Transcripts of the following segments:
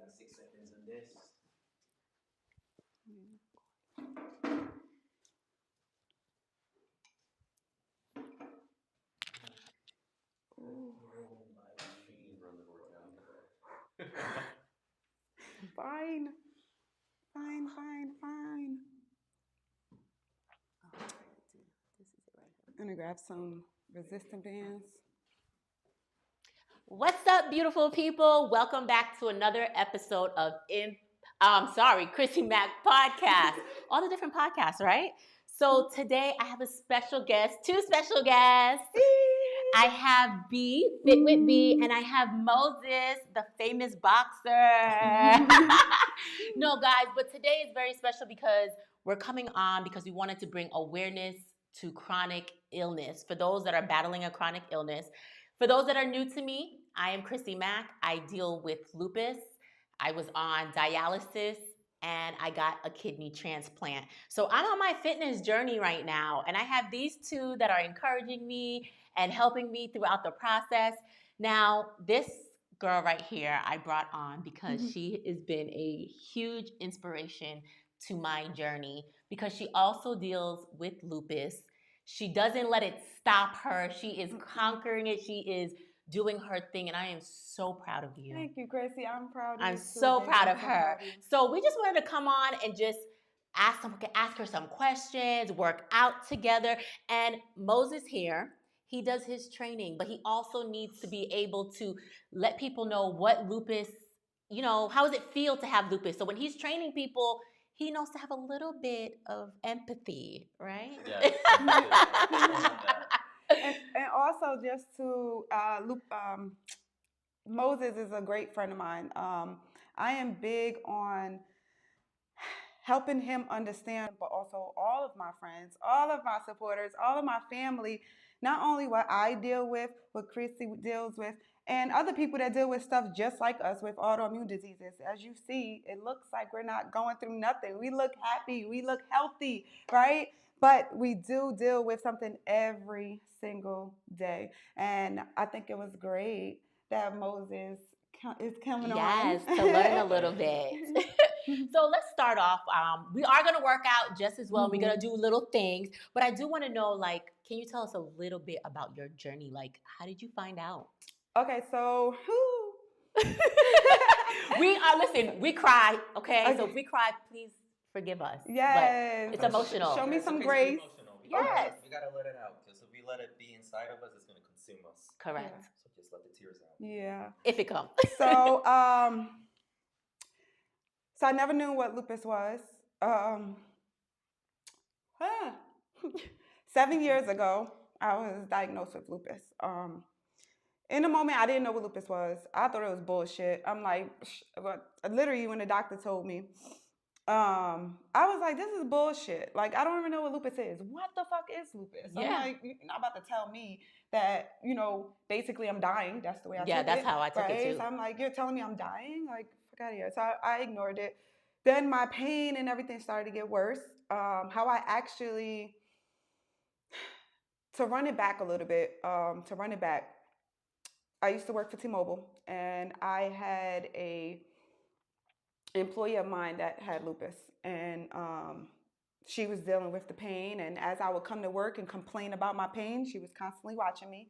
got 6 seconds on this. Fine. Fine. This is it right here. I'm gonna grab some resistant bands. What's up, beautiful people? Welcome back to another episode of Chrissy Mac podcast. All the different podcasts, right? So today I have a special guest, two special guests. I have B, Fit with B, and I have Moses, the famous boxer. No, guys, but today is very special because we're coming on because we wanted to bring awareness to chronic illness for those that are battling a chronic illness. For those that are new to me, I am Chrissy Mack. I deal with lupus. I was on dialysis and I got a kidney transplant. So I'm on my fitness journey right now, and I have these two that are encouraging me and helping me throughout the process. Now, this girl right here I brought on because she has been a huge inspiration to my journey because she also deals with lupus. She doesn't let it stop her. She is conquering it. She is doing her thing, and I am so proud of you. Thank you, Chrissy. I'm proud of you. I'm too, so baby. proud I'm of so her. proud of you. So we just wanted to come on and just ask her some questions, work out together. And Moses here, he does his training, but he also needs to be able to let people know what lupus, how does it feel to have lupus? So when he's training people, he knows to have a little bit of empathy, right? Yes. And also just to Moses is a great friend of mine. I am big on helping him understand, but also all of my friends, all of my supporters, all of my family, not only what I deal with, what Chrissy deals with, and other people that deal with stuff just like us with autoimmune diseases. As you see, it looks like we're not going through nothing. We look happy, we look healthy, right? But we do deal with something every single day. And I think it was great that Moses is coming on. Yes, to learn a little bit. So let's start off. We are going to work out just as well. We're going to do little things. But I do want to know, can you tell us a little bit about your journey? How did you find out? Okay, so we cry, okay? So if we cry, please forgive us. Yes. But it's emotional. Show me some grace. Yes. We gotta let it out, because if we let it be inside of us, it's gonna consume us. Correct. Yeah. So just let the tears out. Yeah. If it comes. So so I never knew what lupus was. 7 years ago, I was diagnosed with lupus. In the moment, I didn't know what lupus was. I thought it was bullshit. I'm like, literally, when the doctor told me, I was like, this is bullshit. Like, I don't even know what lupus is. What the fuck is lupus? Yeah. I'm like, you're not about to tell me that, basically I'm dying. That's the way I took it. Yeah, that's how I took it too. So I'm like, you're telling me I'm dying? Like, fuck out of here. So I ignored it. Then my pain and everything started to get worse. How I actually, to run it back a little bit, I used to work for T-Mobile, and I had a employee of mine that had lupus, and she was dealing with the pain. And as I would come to work and complain about my pain, she was constantly watching me.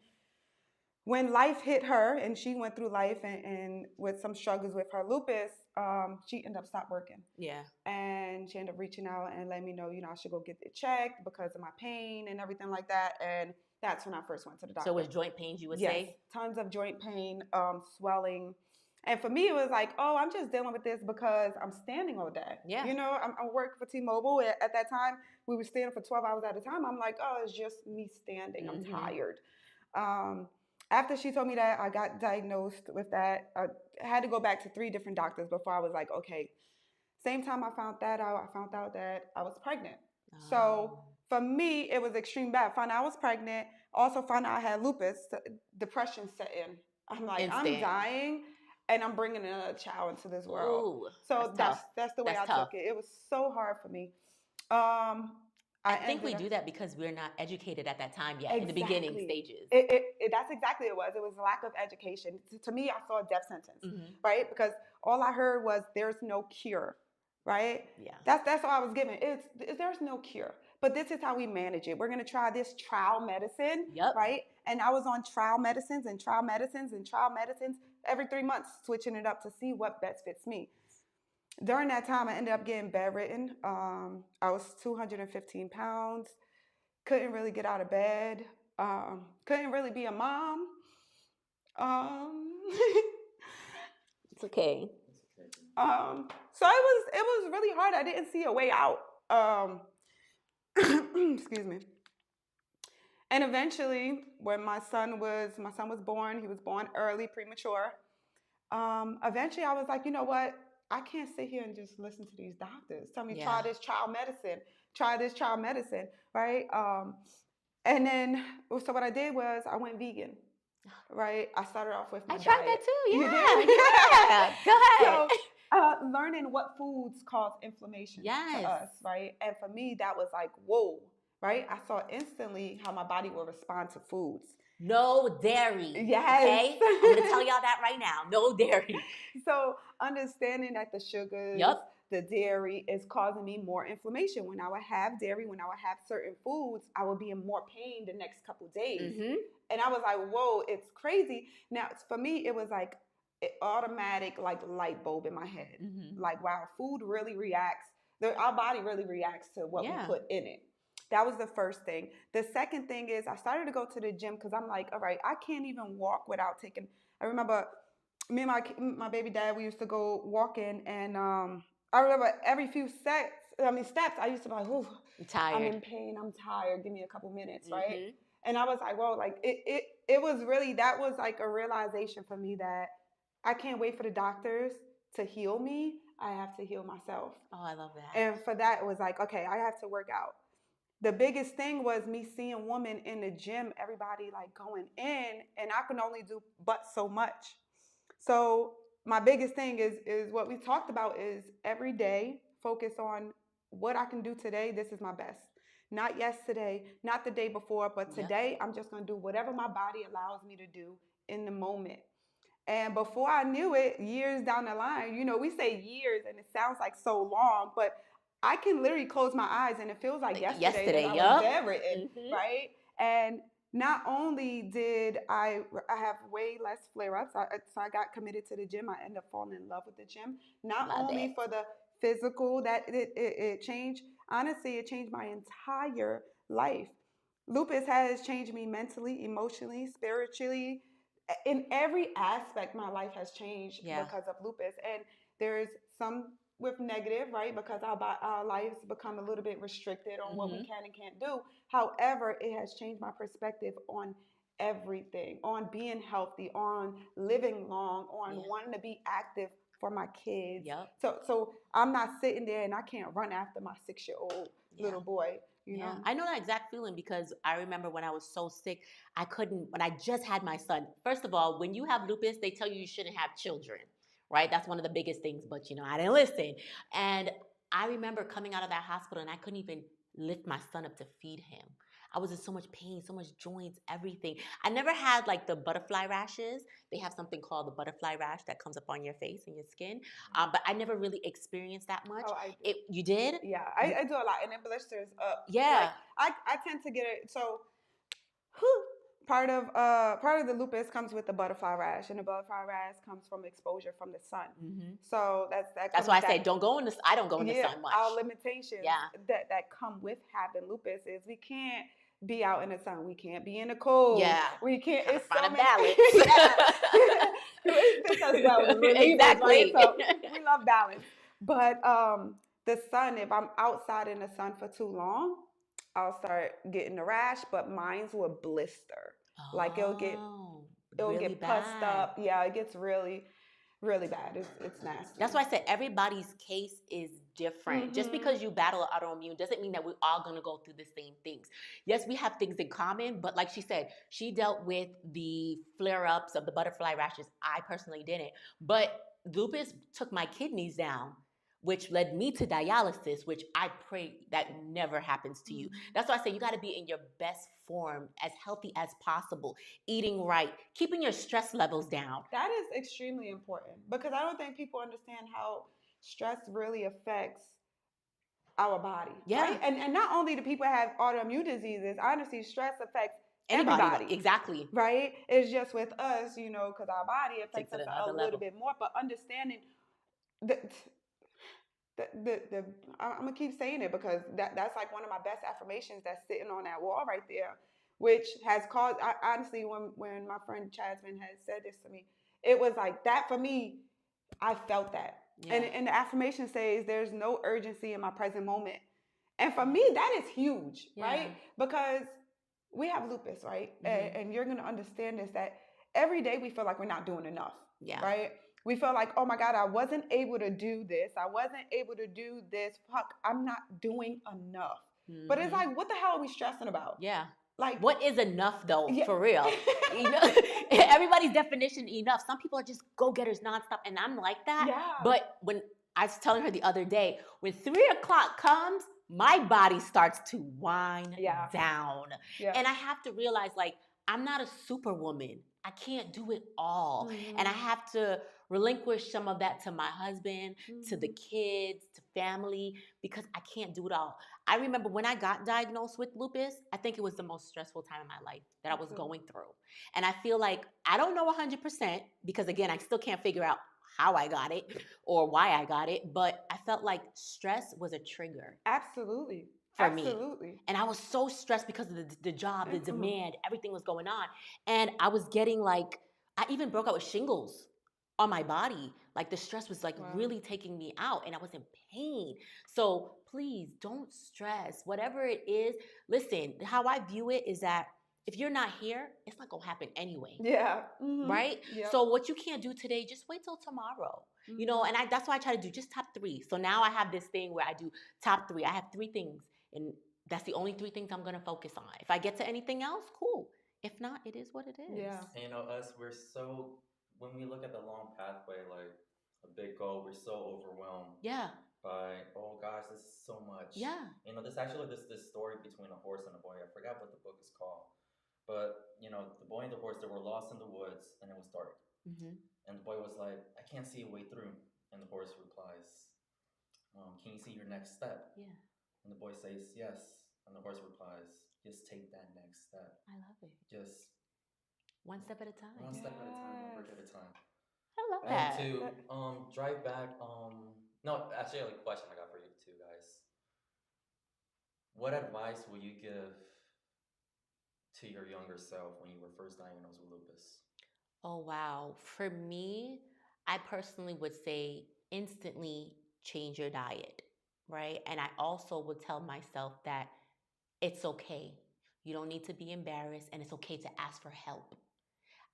When life hit her and she went through life and with some struggles with her lupus, she ended up stopped working. Yeah. And she ended up reaching out and letting me know, I should go get it checked because of my pain and everything like that. And that's when I first went to the doctor. So it was joint pains, you would Yes, say? tons of joint pain, swelling. And for me, it was like, oh, I'm just dealing with this because I'm standing all day. Yeah. I'm working for T-Mobile. At that time, we were standing for 12 hours at a time. I'm like, oh, it's just me standing. I'm tired. After she told me that, I got diagnosed with that. I had to go back to 3 different doctors before I was like, okay. Same time I found that out, I found out that I was pregnant. Oh. So for me, it was extreme bad. Found out I was pregnant. Also found out I had lupus. Depression set in. I'm like, I'm dying, and I'm bringing another child into this world. Ooh, so that's the way I took it. It was so hard for me. I think we do that because we're not educated at that time yet, in the beginning stages. That's exactly what it was. It was lack of education. To me, I saw a death sentence, right? Because all I heard was there's no cure, right? Yeah. That's all I was given. There's no cure, but this is how we manage it. We're gonna try this trial medicine, right? And I was on trial medicines and trial medicines and trial medicines every 3 months, switching it up to see what best fits me. During that time, I ended up getting bedridden. I was 215 pounds. Couldn't really get out of bed. Couldn't really be a mom. It's okay. So it was really hard. I didn't see a way out. Excuse me. And eventually, when my son was born, he was born early, premature. Eventually, I was like, you know what? I can't sit here and just listen to these doctors tell me try this trial medicine, right? And then so what I did was I went vegan, right? I started off with my diet. I tried that too. Yeah, you did? Yeah. Go ahead. So, learning what foods cause inflammation to us, right? And for me, that was like, whoa, right? I saw instantly how my body will respond to foods. No dairy. Yes. Okay? I'm going to tell y'all that right now. No dairy. So understanding that the sugars, the dairy is causing me more inflammation. When I would have dairy, when I would have certain foods, I would be in more pain the next couple of days. And I was like, whoa, it's crazy. Now, for me, it was like an automatic like light bulb in my head. Like, wow, food really reacts. Our body really reacts to what we put in it. That was the first thing. The second thing is I started to go to the gym because I'm like, all right, I can't even walk without taking. I remember me and my baby dad, we used to go walking, and I remember every few steps, I used to be like, ooh, I'm tired. I'm in pain. I'm tired. Give me a couple minutes, right? And I was like, whoa, like it was really, that was like a realization for me that I can't wait for the doctors to heal me. I have to heal myself. Oh, I love that. And for that, it was like, okay, I have to work out. The biggest thing was me seeing women in the gym, everybody like going in, and I can only do but so much. So my biggest thing is what we talked about is every day focus on what I can do today. This is my best. Not yesterday, not the day before, but today I'm just going to do whatever my body allows me to do in the moment. And before I knew it, years down the line, we say years and it sounds like so long, but I can literally close my eyes and it feels like yesterday that I was bedridden, right? And not only did I have way less flare-ups, so I got committed to the gym. I ended up falling in love with the gym. Not only for the physical that it changed, honestly, it changed my entire life. Lupus has changed me mentally, emotionally, spiritually. In every aspect, my life has changed because of lupus. And there's some with negative, right? Because our lives become a little bit restricted on what we can and can't do. However, it has changed my perspective on everything, on being healthy, on living long, on wanting to be active for my kids. So I'm not sitting there and I can't run after my 6-year-old little boy. You know? I know that exact feeling because I remember when I was so sick, when I just had my son. First of all, when you have lupus, they tell you shouldn't have children. Right? That's one of the biggest things, but I didn't listen. And I remember coming out of that hospital and I couldn't even lift my son up to feed him. I was in so much pain, so much joints, everything. I never had like the butterfly rashes. They have something called the butterfly rash that comes up on your face and your skin. But I never really experienced that much. Oh, I did. You did? Yeah, I do a lot. And it blisters up. Yeah. Like, I tend to get it. So, part of the lupus comes with the butterfly rash, and the butterfly rash comes from exposure from the sun. So that's why I say don't go in the. I don't go in the sun much. Our limitations that come with having lupus is we can't be out in the sun. We can't be in the cold. Yeah, we can't. It's find so a balance. It fits us well. Exactly. Right? So we love balance, but the sun. If I'm outside in the sun for too long, I'll start getting the rash, but mine will blister. Like it'll get really pussed up. Yeah, it gets really, really bad. It's nasty. That's why I said everybody's case is different. Just because you battle autoimmune doesn't mean that we're all going to go through the same things. Yes, we have things in common, but like she said, she dealt with the flare-ups of the butterfly rashes. I personally didn't. But lupus took my kidneys down. which led me to dialysis, which I pray that never happens to you. That's why I say you got to be in your best form, as healthy as possible, eating right, keeping your stress levels down. That is extremely important because I don't think people understand how stress really affects our body, right? And not only do people have autoimmune diseases, honestly, stress affects everybody. Exactly. Right? It's just with us, you know, because our body affects us a little bit more, but understanding the I'm gonna keep saying it because that's like one of my best affirmations that's sitting on that wall right there, which has caused, honestly, when my friend Jasmine had said this to me, it was like that for me. I felt that. Yeah. And the affirmation says there's no urgency in my present moment. And for me, that is huge, right? Because we have lupus, right? And you're going to understand this, that every day we feel like we're not doing enough, right? We feel like, oh my God, I wasn't able to do this. I wasn't able to do this. Fuck, I'm not doing enough. But it's like, what the hell are we stressing about? Yeah. Like, what is enough though, for real? You know, everybody's definition enough. Some people are just go-getters nonstop, and I'm like that. Yeah. But when I was telling her the other day, when 3 o'clock comes, my body starts to wind down. Yeah. And I have to realize, like, I'm not a superwoman. I can't do it all. And I have to relinquish some of that to my husband, to the kids, to family, because I can't do it all. I remember when I got diagnosed with lupus, I think it was the most stressful time in my life that I was going through. And I feel like I don't know 100% because, again, I still can't figure out how I got it or why I got it, but I felt like stress was a trigger. Absolutely. For me. And I was so stressed because of the job, the demand, everything was going on. And I was getting like, I even broke out with shingles on my body. Like the stress was like really taking me out and I was in pain. So please don't stress. Whatever it is, listen, how I view it is that if you're not here, it's not gonna happen anyway. Yeah. Right? Yep. So what you can't do today, just wait till tomorrow. You know, and that's why I try to do just top 3. So now I have this thing where I do top 3. I have 3 things. And that's the only 3 things I'm going to focus on. If I get to anything else, cool. If not, it is what it is. Yeah. And you know, we're so, when we look at the long pathway, like a big goal, we're so overwhelmed. Yeah. By, oh gosh, this is so much. Yeah. You know, there's actually this story between a horse and a boy. I forgot what the book is called. But, you know, the boy and the horse, they were lost in the woods and it was dark. And the boy was like, I can't see a way through. And the horse replies, can you see your next step? Yeah. And the boy says, yes. And the horse replies, just take that next step. I love it. Just one step at a time. One step at a time, one brick at a time. I love that. And to drive back, no, actually, a question I got for you too, guys. What advice will you give to your younger self when you were first diagnosed with lupus? Oh, wow. For me, I personally would say instantly change your diet. Right? And I also would tell myself that it's okay. You don't need to be embarrassed and it's okay to ask for help.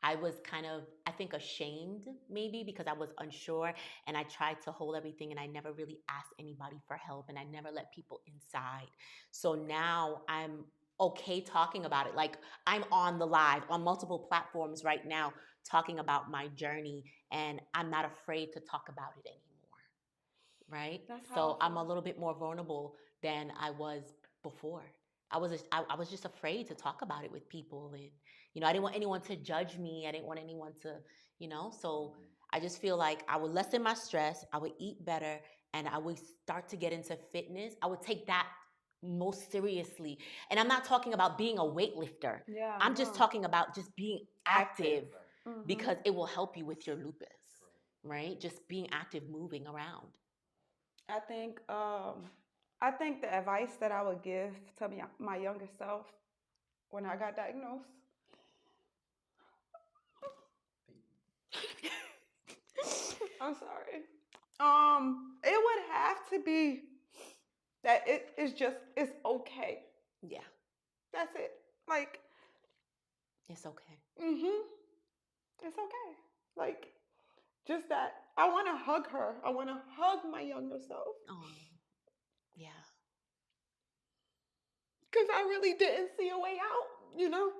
I was kind of, I think, ashamed maybe because I was unsure and I tried to hold everything and I never really asked anybody for help and I never let people inside. So now I'm okay talking about it. Like I'm on the live on multiple platforms right now talking about my journey and I'm not afraid to talk about it anymore. Right? So I'm a little bit more vulnerable than I was before. I was just afraid to talk about it with people and, you know, I didn't want anyone to judge me. I didn't want anyone to, you know, so I just feel like I would lessen my stress. I would eat better and I would start to get into fitness. I would take that most seriously. And I'm not talking about being a weightlifter. Yeah, I'm just talking about just being active because it will help you with your lupus, right? Just being active, moving around. I think the advice that I would give to my younger self when I got diagnosed. I'm sorry. It would have to be that it's okay. Yeah. That's it. Like, it's okay. It's okay. Like, just that I want to hug her. I want to hug my younger self. Oh, yeah. Because I really didn't see a way out, you know?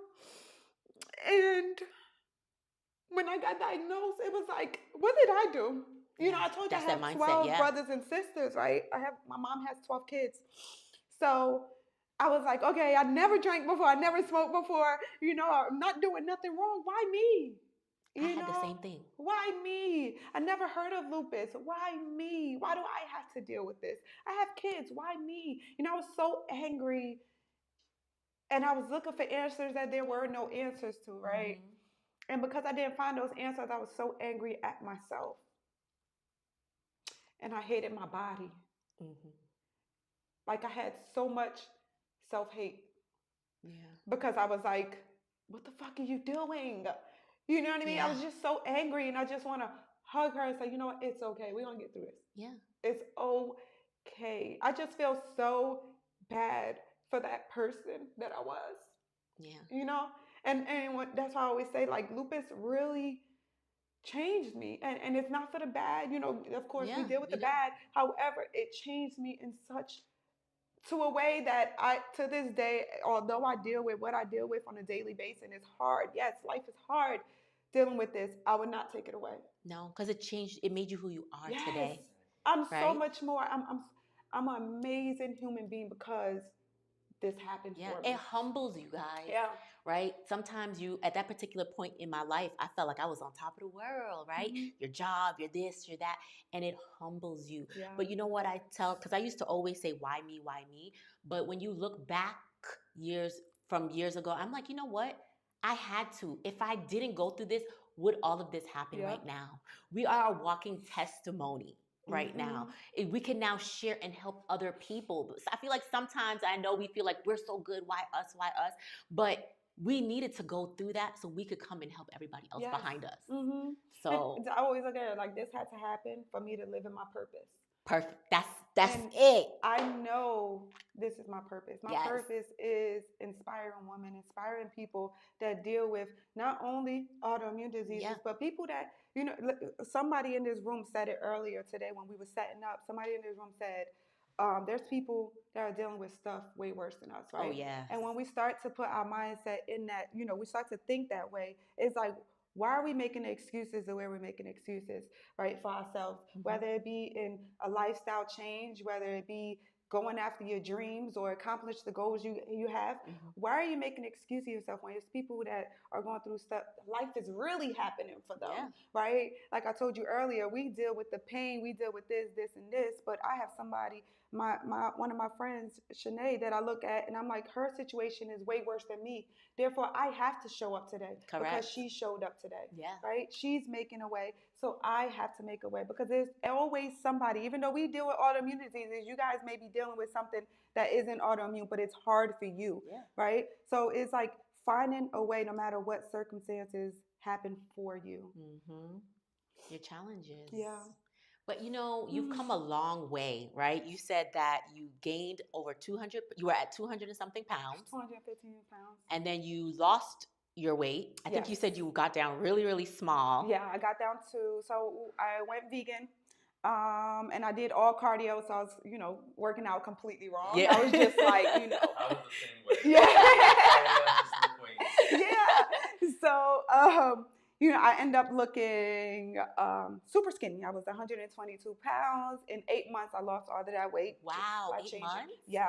And when I got diagnosed, it was like, what did I do? You know, I told you I have 12 brothers and sisters, right? My mom has 12 kids. So I was like, okay, I never drank before. I never smoked before. You know, I'm not doing nothing wrong. Why me? I had the same thing. Why me? I never heard of lupus. Why me? Why do I have to deal with this? I have kids. Why me? You know, I was so angry. And I was looking for answers that there were no answers to, right? Mm-hmm. And because I didn't find those answers, I was so angry at myself. And I hated my body. Mm-hmm. Like I had so much self-hate. Yeah. Because I was like, what the fuck are you doing? You know what I mean? Yeah. I was just so angry and I just want to hug her and say, you know what? It's okay. We're going to get through this. Yeah. It's okay. I just feel so bad for that person that I was. Yeah. You know? And that's why I always say, like, lupus really changed me. And it's not for the bad. You know, of course, we deal with the bad. However, it changed me in such to a way that to this day, although I deal with what I deal with on a daily basis, and it's hard. Yes, life is hard dealing with this. I would not take it away. No, because it made you who you are today. I'm so much more. I'm an amazing human being because this happened for me. It humbles you guys. Yeah. Right? Sometimes at that particular point in my life, I felt like I was on top of the world, right? Mm-hmm. Your job, you're this, you're that, and it humbles you. Yeah. But you know what because I used to always say, why me, why me? But when you look back years ago, I'm like, you know what? I had to. If I didn't go through this, would all of this happen right now? We are a walking testimony right now. We can now share and help other people. I feel like sometimes I know we feel like we're so good. Why us? Why us? But we needed to go through that so we could come and help everybody else behind us. Mm-hmm. So and I always look at it like this had to happen for me to live in my purpose. Perfect. That's it. I know this is my purpose. My purpose is inspiring women, inspiring people that deal with not only autoimmune diseases, but people that, you know, somebody in this room said it earlier today when we were setting up. Somebody in this room said, there's people that are dealing with stuff way worse than us, right? Oh, yeah. And when we start to put our mindset in that, you know, we start to think that way, it's like, why are we making excuses the way we're making excuses, right, for ourselves? Mm-hmm. Whether it be in a lifestyle change, whether it be going after your dreams or accomplish the goals you have. Mm-hmm. Why are you making excuses of yourself when it's people that are going through stuff? Life is really happening for them, right? Like I told you earlier, we deal with the pain, we deal with this, and this, but I have somebody, one of my friends, Shanae, that I look at and I'm like, her situation is way worse than me. Therefore, I have to show up today. Correct. Because she showed up today. Yeah. Right? She's making a way. So I have to make a way because there's always somebody, even though we deal with autoimmune diseases, you guys may be dealing with something that isn't autoimmune, but it's hard for you. Yeah. Right? So it's like finding a way no matter what circumstances happen for you. Mm-hmm. Your challenges. Yeah. But you know, you've come a long way, right? You said that you gained over 200, you were at 200 and something pounds. 215 pounds. And then you lost your weight. I think you said you got down really, really small. Yeah, I got down so I went vegan. And I did all cardio, so I was, you know, working out completely wrong. Yeah. I was just like, you know. I was the same way. Yeah. Yeah. So, you know, I ended up looking super skinny. I was 122 pounds. In 8 months, I lost all of that weight. Wow, 8 months? Yeah,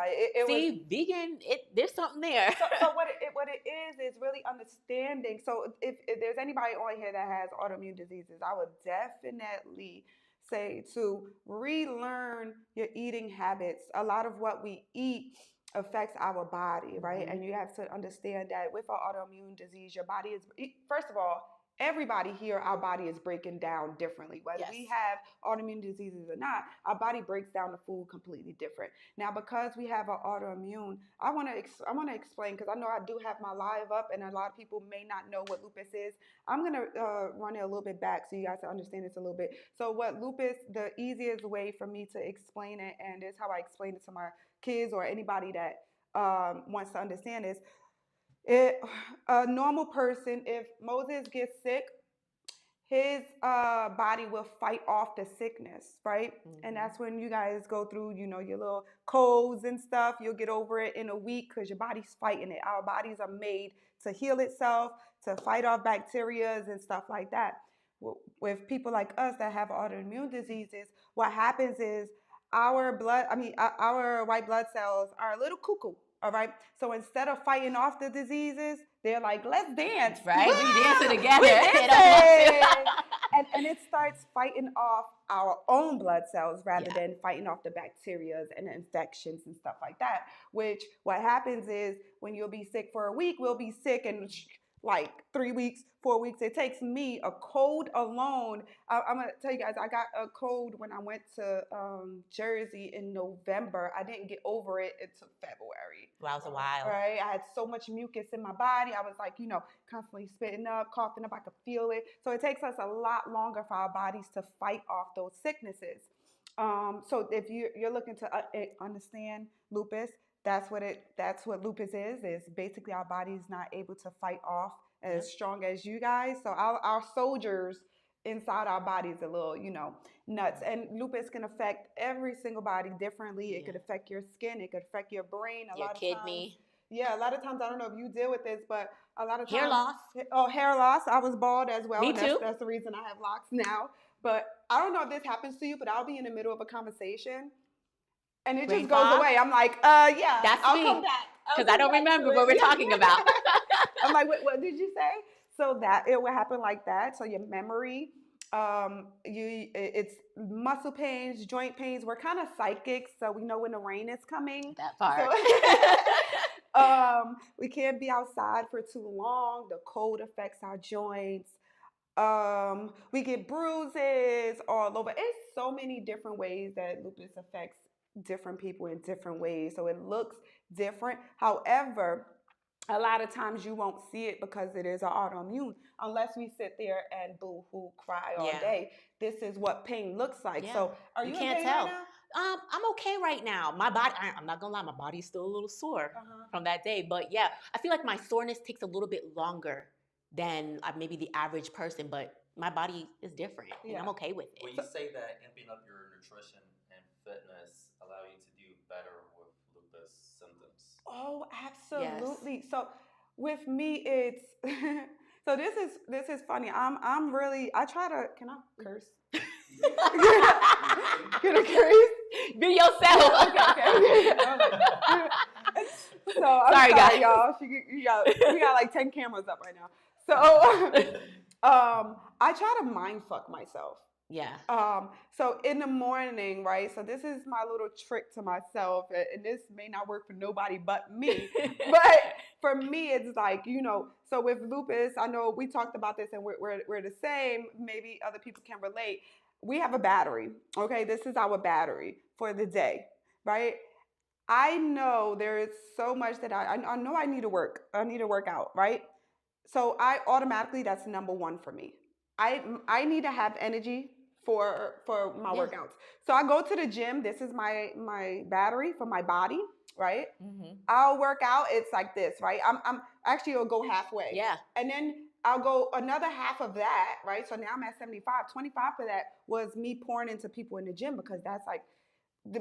See, was vegan. There's something there. So what it is really understanding. So if there's anybody on here that has autoimmune diseases, I would definitely say to relearn your eating habits. A lot of what we eat affects our body, right? Mm-hmm. And you have to understand that with an autoimmune disease, your body is, first of all, everybody here, our body is breaking down differently. Whether we have autoimmune diseases or not, our body breaks down the food completely different. Now, because we have an autoimmune, I want to explain, because I know I do have my live up, and a lot of people may not know what lupus is. I'm going to run it a little bit back so you guys can understand this a little bit. So what lupus, the easiest way for me to explain it, and this is how I explain it to my kids or anybody that wants to understand this, a normal person, if Moses gets sick, his body will fight off the sickness, right? Mm-hmm. And that's when you guys go through, you know, your little colds and stuff. You'll get over it in a week because your body's fighting it. Our bodies are made to heal itself, to fight off bacteria and stuff like that. with people like us that have autoimmune diseases, what happens is our white blood cells are a little cuckoo. All right. So instead of fighting off the diseases, they're like, let's dance. Right. We dancing together. We dancing. And it starts fighting off our own blood cells rather than fighting off the bacteria and the infections and stuff like that. Which what happens is when you'll be sick for a week, we'll be sick and like 3 weeks, 4 weeks. It takes me a cold alone. I'm going to tell you guys, I got a cold when I went to Jersey in November. I didn't get over it until February. Wow, it was a while. Right? I had so much mucus in my body. I was like, constantly spitting up, coughing up. I could feel it. So it takes us a lot longer for our bodies to fight off those sicknesses. So if you're looking to understand lupus, that's what lupus is basically our body's not able to fight off as strong as you guys. So our soldiers inside our bodies are a little, nuts. And lupus can affect every single body differently. It could affect your skin. It could affect your brain. A lot of kidney. Yeah, a lot of times, I don't know if you deal with this, but a lot of times. Hair loss. Oh, hair loss. I was bald as well. Me too. That's the reason I have locks now. But I don't know if this happens to you, but I'll be in the middle of a conversation and it just goes away. I'm like, yeah, I'll come back. Because I don't remember what we're talking about. I'm like, what did you say? So that it will happen like that. So your memory, it's muscle pains, joint pains. We're kind of psychics, so we know when the rain is coming. That part. So, we can't be outside for too long. The cold affects our joints. We get bruises all over. It's so many different ways that lupus affects different people in different ways. So it looks different. However, a lot of times you won't see it because it is an autoimmune unless we sit there and boo-hoo cry all day. This is what pain looks like. So are you can't okay tell. right now? I'm okay right now. My body, I'm not gonna lie, my body's still a little sore from that day. But yeah, I feel like my soreness takes a little bit longer than maybe the average person, but my body is different and I'm okay with it. When you say that amping up your nutrition and fitness allow you to do better with lupus symptoms? Oh, absolutely. Yes. So with me, it's so this is funny. I try to. Can I curse? Can I curse? Be yourself. Okay. So I'm sorry, guys. Y'all. We got like 10 cameras up right now. So I try to mind fuck myself. Yeah. So in the morning, right? So this is my little trick to myself, and this may not work for nobody but me. But for me, it's like, so with lupus, I know we talked about this and we're the same. Maybe other people can relate. We have a battery. Okay, this is our battery for the day, right? I know there is so much that I know I need to work. I need to work out, right? So I automatically, that's number one for me. I need to have energy for my workouts. So I go to the gym. This is my battery for my body, right? Mm-hmm. I'll work out. It's like this, right? I'm actually, I'll go halfway. Yeah. And then I'll go another half of that, right? So now I'm at 75. 25 for that was me pouring into people in the gym because that's like,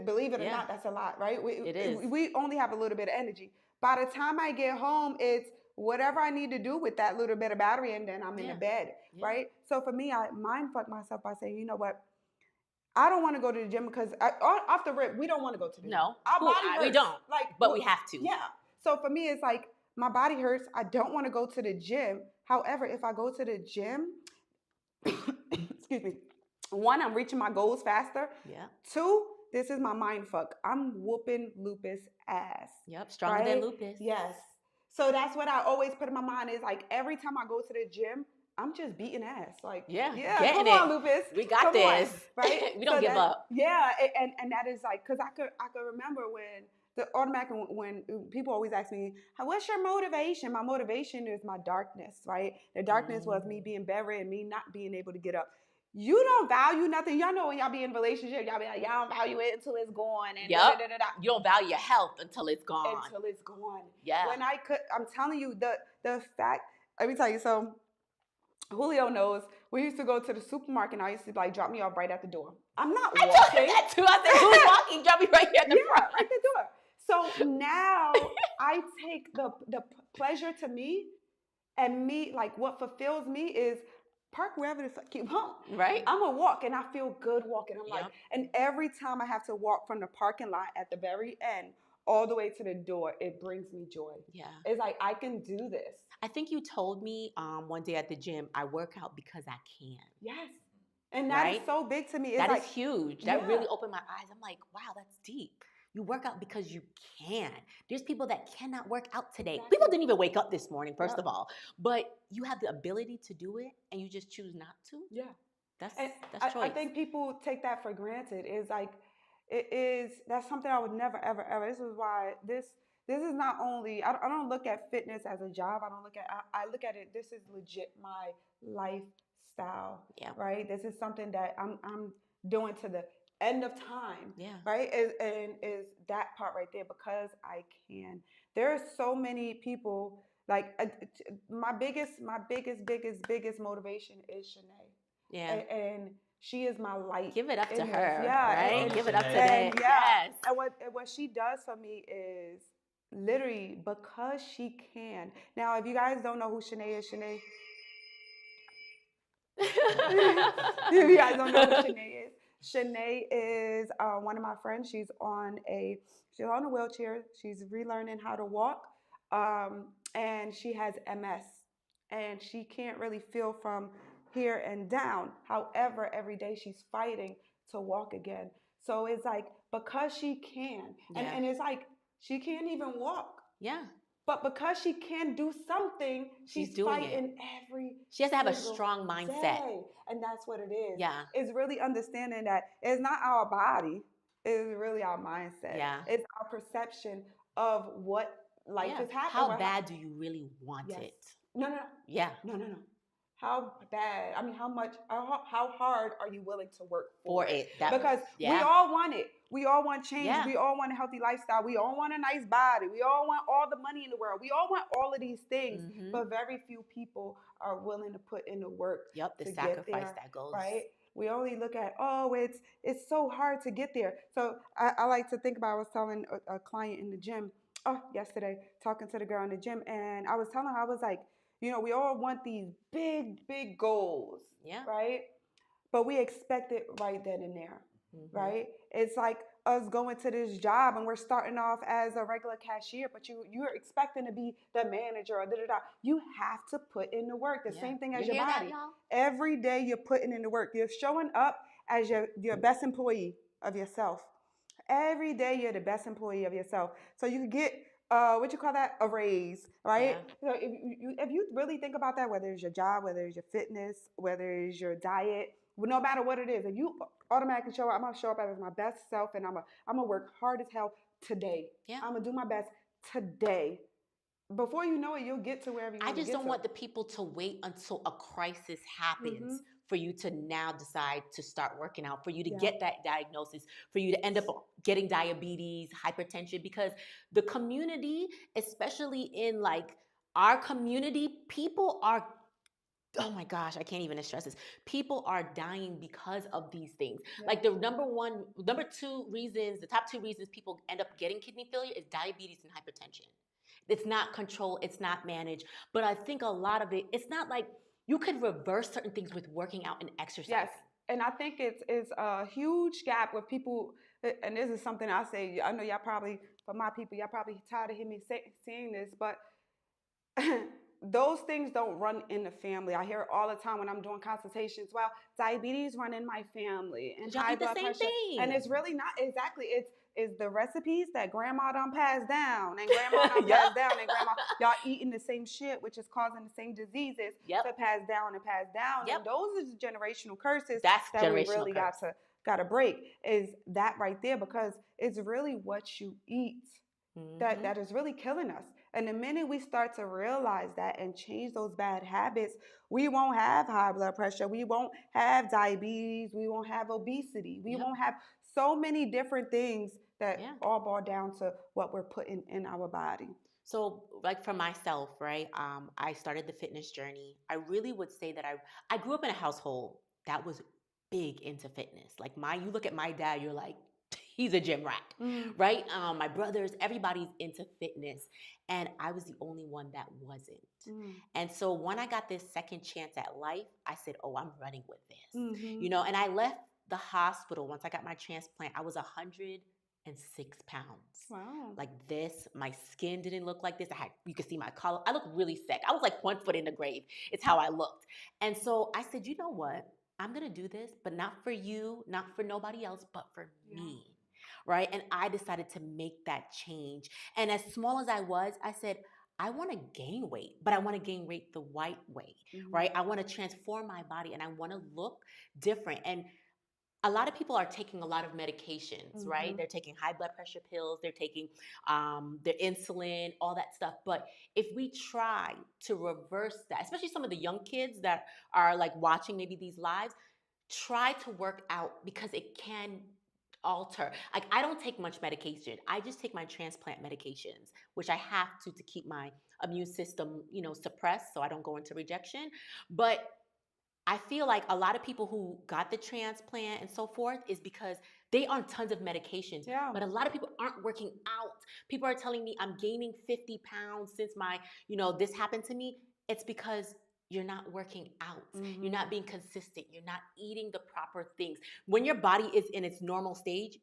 believe it or not, that's a lot, right? It is. We only have a little bit of energy. By the time I get home, it's whatever I need to do with that little bit of battery, and then I'm in the bed, right? So for me, I mind fuck myself by saying, you know what? I don't want to go to the gym because off the rip, we don't want to go to the gym. No, our body hurts. We don't. But we have to. Yeah. So for me, it's like my body hurts. I don't want to go to the gym. However, if I go to the gym, excuse me, one, I'm reaching my goals faster. Yeah. Two, this is my mind fuck. I'm whooping lupus ass. Yep. Stronger than lupus. Yes. So that's what I always put in my mind is like every time I go to the gym, I'm just beating ass. Like, come on, lupus. We got this. Right? We don't give up. Yeah. And that is like, because I could remember when people always ask me, what's your motivation? My motivation is my darkness, right? The darkness was me being buried and me not being able to get up. You don't value nothing. Y'all know when y'all be in a relationship, y'all be like, y'all don't value it until it's gone. And You don't value your health until it's gone. Until it's gone. Yeah. I'm telling you, the fact, let me tell you, so Julio knows, we used to go to the supermarket and I used to like drop me off right at the door. I'm not walking. I told you that too. I said, who's walking? Drop me right here at the front. Right at the door. So now I take the pleasure to me, and me, like what fulfills me is park wherever the fuck you want. Right. I'm going to walk, and I feel good walking. I'm like, and every time I have to walk from the parking lot at the very end all the way to the door, it brings me joy. Yeah. It's like, I can do this. I think you told me one day at the gym, I work out because I can. Yes. And that is so big to me. It's that like, is huge. That really opened my eyes. I'm like, wow, that's deep. You work out because you can. There's people that cannot work out today. Exactly. People didn't even wake up this morning, first of all. But you have the ability to do it, and you just choose not to. Yeah. That's choice. I think people take that for granted. It's like, that's something I would never, ever, ever. This is why this is not only, I don't look at fitness as a job. I look at it, this is legit my lifestyle. Yeah. Right? This is something that I'm doing to the end of time. Yeah. Right? And is that part right there, because I can. There are so many people, like, my biggest motivation is Shanae. Yeah. And she is my light. Give it up to her. Yeah. Right? Give it up to them. Yes. And what she does for me is literally because she can. Now, if you guys don't know who Shanae is, if you guys don't know who Shanae is one of my friends. She's on a wheelchair. She's relearning how to walk. And she has MS. And she can't really feel from here and down. However, every day she's fighting to walk again. So it's like, because she can, and it's like, she can't even walk. Yeah. But because she can do something, she's fighting every She has to have a strong mindset. Day. And that's what it is. Yeah. It's really understanding that it's not our body, it's really our mindset. Yeah. It's our perception of what life is happening. How bad do you really want it? No. Yeah. No. How bad? I mean, how hard are you willing to work for it? Because we all want it. We all want change. Yeah. We all want a healthy lifestyle. We all want a nice body. We all want all the money in the world. We all want all of these things. Mm-hmm. But very few people are willing to put in the work. Yep, the sacrifice that goes. Right? We only look at, it's so hard to get there. So I like to think about, I was telling a client in the gym, yesterday, talking to the girl in the gym, and I was telling her, I was like, we all want these big, big goals, right? But we expect it right then and there, right? It's like us going to this job and we're starting off as a regular cashier, but you're expecting to be the manager or da-da-da. You have to put in the work, the same thing as your body. Every day you're putting in the work. You're showing up as your best employee of yourself. Every day you're the best employee of yourself. So you can get a raise, right? Yeah. So if you really think about that, whether it's your job, whether it's your fitness, whether it's your diet, no matter what it is, if you automatically show up, I'm gonna show up as my best self, and I'm gonna work hard as hell today. Yeah. I'm gonna do my best today. Before you know it, you'll get to wherever you want to get to. I just don't want the people to wait until a crisis happens for you to now decide to start working out, for you to get that diagnosis, for you to end up getting diabetes, hypertension, because the community, especially in like our community, people are, oh my gosh, I can't even stress this. People are dying because of these things. Yeah. Like the top two reasons people end up getting kidney failure is diabetes and hypertension. It's not controlled, it's not managed. But I think a lot of it's not like you could reverse certain things with working out and exercise. Yes, and I think it's a huge gap with people, and this is something I say, I know y'all probably, for my people, y'all probably tired of hearing me saying this, but those things don't run in the family. I hear it all the time when I'm doing consultations. Well, diabetes run in my family, and high blood pressure. Thing. And it's really not exactly. It's the recipes that grandma done passed down, and grandma done passed down, and grandma, y'all eating the same shit, which is causing the same diseases to pass down and pass down. Yep. And those are generational curses that we really got to break. Is that right there, because it's really what you eat that is really killing us. And the minute we start to realize that and change those bad habits, we won't have high blood pressure. We won't have diabetes. We won't have obesity. We won't have so many different things that all boil down to what we're putting in our body. So like for myself, right, I started the fitness journey. I really would say that I grew up in a household that was big into fitness. Like you look at my dad, you're like, he's a gym rat, right? My brothers, everybody's into fitness. And I was the only one that wasn't. And so when I got this second chance at life, I said, oh, I'm running with this, and I left the hospital once I got my transplant. I was 106 pounds. Wow. Like this. My skin didn't look like this. You could see my collar. I looked really sick. I was like 1 foot in the grave. It's how I looked. And so I said, you know what? I'm going to do this, but not for you, not for nobody else, but for me. Right? And I decided to make that change. And as small as I was, I said, I want to gain weight, but I want to gain weight the right way, right? I want to transform my body and I want to look different. And a lot of people are taking a lot of medications, right? They're taking high blood pressure pills, they're taking their insulin, all that stuff. But if we try to reverse that, especially some of the young kids that are like watching maybe these lives, try to work out because it can alter. Like I don't take much medication. I just take my transplant medications, which I have to keep my immune system, suppressed so I don't go into rejection. But I feel like a lot of people who got the transplant and so forth is because they on tons of medications. Yeah. But a lot of people aren't working out. People are telling me I'm gaining 50 pounds since this happened to me. It's because you're not working out. You're not being consistent. You're not eating the proper things. When your body is in its normal stage,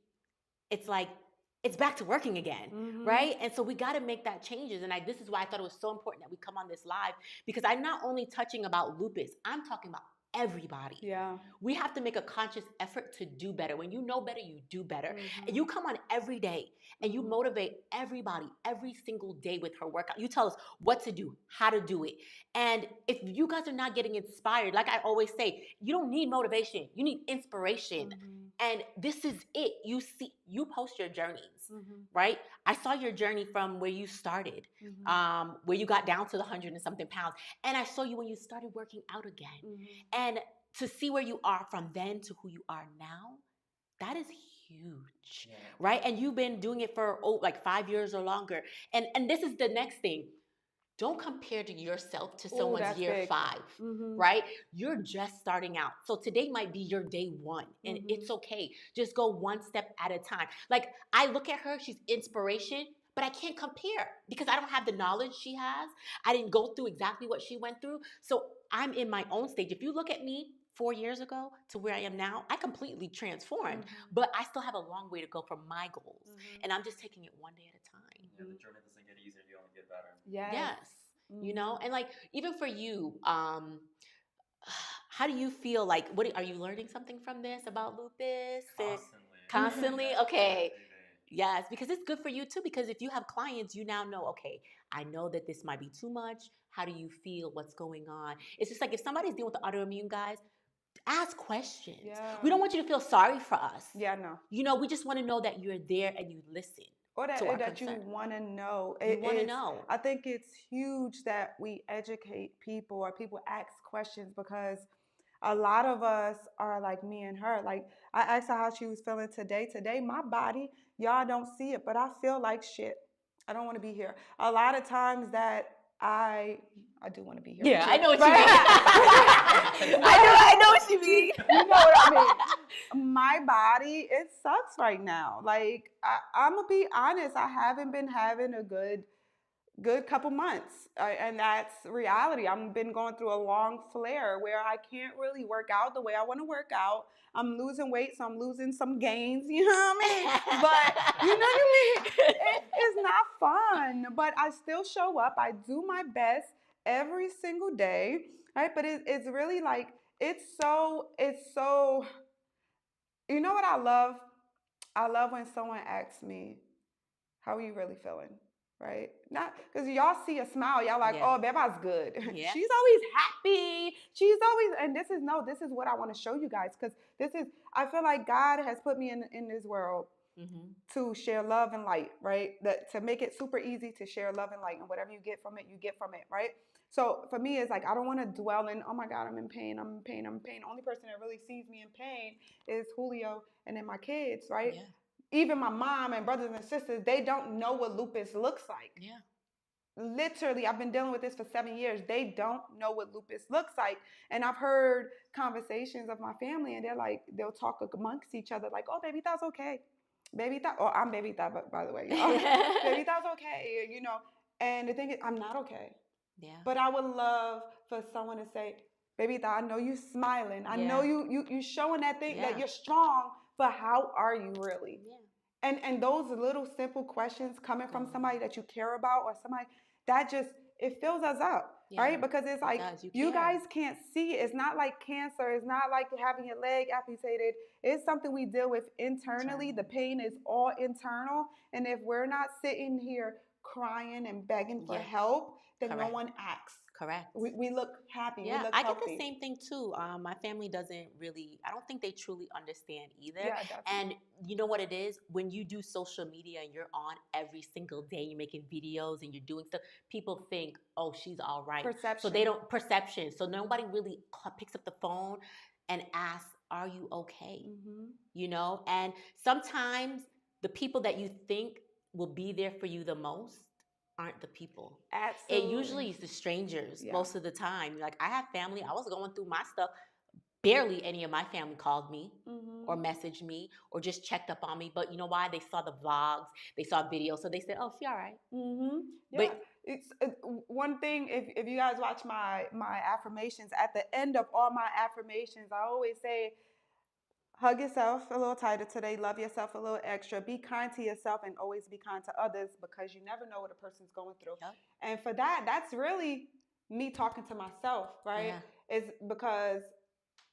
it's like it's back to working again, right? And so we got to make that changes. And this is why I thought it was so important that we come on this live, because I'm not only touching about lupus, I'm talking about everybody. Yeah. We have to make a conscious effort to do better. When you know better, you do better. And you come on every day and you motivate everybody every single day with her workout. You tell us what to do, how to do it. And if you guys are not getting inspired, like I always say, you don't need motivation, you need inspiration. And this is it. You post your journeys, right? I saw your journey from where you started, where you got down to the 100 and something pounds. And I saw you when you started working out again. And to see where you are from then to who you are now, that is huge, right? And you've been doing it for like 5 years or longer. And this is the next thing. Don't compare to yourself to someone's year big. 5, right? You're just starting out. So today might be your day 1, and it's okay. Just go one step at a time. Like I look at her, she's inspiration, but I can't compare because I don't have the knowledge she has. I didn't go through exactly what she went through. So I'm in my own stage. If you look at me 4 years ago to where I am now, I completely transformed, but I still have a long way to go for my goals. And I'm just taking it one day at a time. Yeah, the journey doesn't get easier, you only get better. Yes. And like, even for you, how do you feel like, are you learning something from this about lupus? Constantly? Okay. Yes, because it's good for you too, because if you have clients, you now know, okay, I know that this might be too much. How do you feel? What's going on? It's just like if somebody's dealing with the autoimmune, guys, ask questions. Yeah. We don't want you to feel sorry for us. Yeah, no. We just want to know that you're there and you listen. Or that you want to know. You want to know. I think it's huge that we educate people or people ask questions, because a lot of us are like me and her. Like I asked her how she was feeling today. Today, my body, y'all don't see it, but I feel like shit. I don't want to be here. A lot of times that I do want to be here. Yeah, I know what you mean. I know what you mean. You know what I mean? My body, it sucks right now. Like I'm gonna be honest, I haven't been having a good couple months, and that's reality. I've been going through a long flare where I can't really work out the way I want to work out. I'm losing weight, so I'm losing some gains, you know what I mean? But you know what I mean? It's not fun, but I still show up. I do my best every single day, right? But it's really like, it's so, you know what I love? I love when someone asks me, how are you really feeling? Right? Not because y'all see a smile, y'all like, oh, Beba's good. Yeah. She's always happy. She's always, and this is what I want to show you guys, because I feel like God has put me in this world to share love and light, right? To make it super easy to share love and light, and whatever you get from it, right? So for me, it's like, I don't want to dwell in, oh my God, I'm in pain. The only person that really sees me in pain is Julio and then my kids, right? Yeah. Even my mom and brothers and sisters, they don't know what lupus looks like. Yeah. Literally, I've been dealing with this for 7 years. They don't know what lupus looks like. And I've heard conversations of my family, and they'll talk amongst each other like, oh, baby, that's okay. baby Tha, oh, I'm baby Tha, by the way, y'all. Baby Tha's okay, you know. And the thing is, I'm not okay. Yeah. But I would love for someone to say, baby Tha, I know you smiling. I know you showing that thing that you're strong, but how are you really? Yeah. And those little simple questions coming from somebody that you care about, or somebody that just, it fills us up. Yeah. Right? Because it's like, you guys can't see it. It's not like cancer. It's not like having your leg amputated. It's something we deal with internally. The pain is all internal. And if we're not sitting here crying and begging for help, then no one acts. Correct. We look happy. Yeah, we look I healthy. get the same thing too. My family doesn't really, I don't think they truly understand either. Yeah, definitely. And you know what it is? When you do social media and you're on every single day, you're making videos and you're doing stuff, people think, oh, she's all right. Perception. So they don't, perception. So nobody really picks up the phone and asks, are you okay? Mm-hmm. You know? And sometimes the people that you think will be there for you the most aren't the people. Absolutely. It usually is the strangers most of the time. Like, I have family, I was going through my stuff. Barely any of my family called me or messaged me or just checked up on me. But you know why? They saw the vlogs, they saw videos, so they said, oh, she all right. Yeah. But it's one thing, if you guys watch my affirmations, at the end of all my affirmations, I always say, hug yourself a little tighter today. Love yourself a little extra. Be kind to yourself and always be kind to others, because you never know what a person's going through. Yep. And for that, that's really me talking to myself, right? Yeah. It's because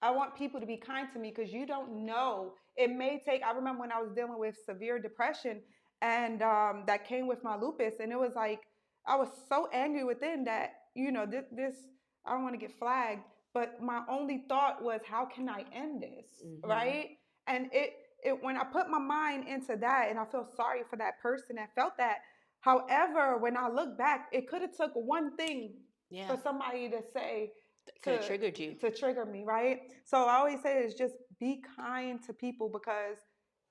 I want people to be kind to me, because you don't know. It may take, I remember when I was dealing with severe depression, and that came with my lupus. And it was like, I was so angry within that, you know, this I don't want to get flagged. But my only thought was, how can I end this? Right? And it when I put my mind into that, and I feel sorry for that person that felt that. However, when I look back, it could have took one thing for somebody to say, could have triggered you. To trigger me, right? So I always say is just be kind to people, because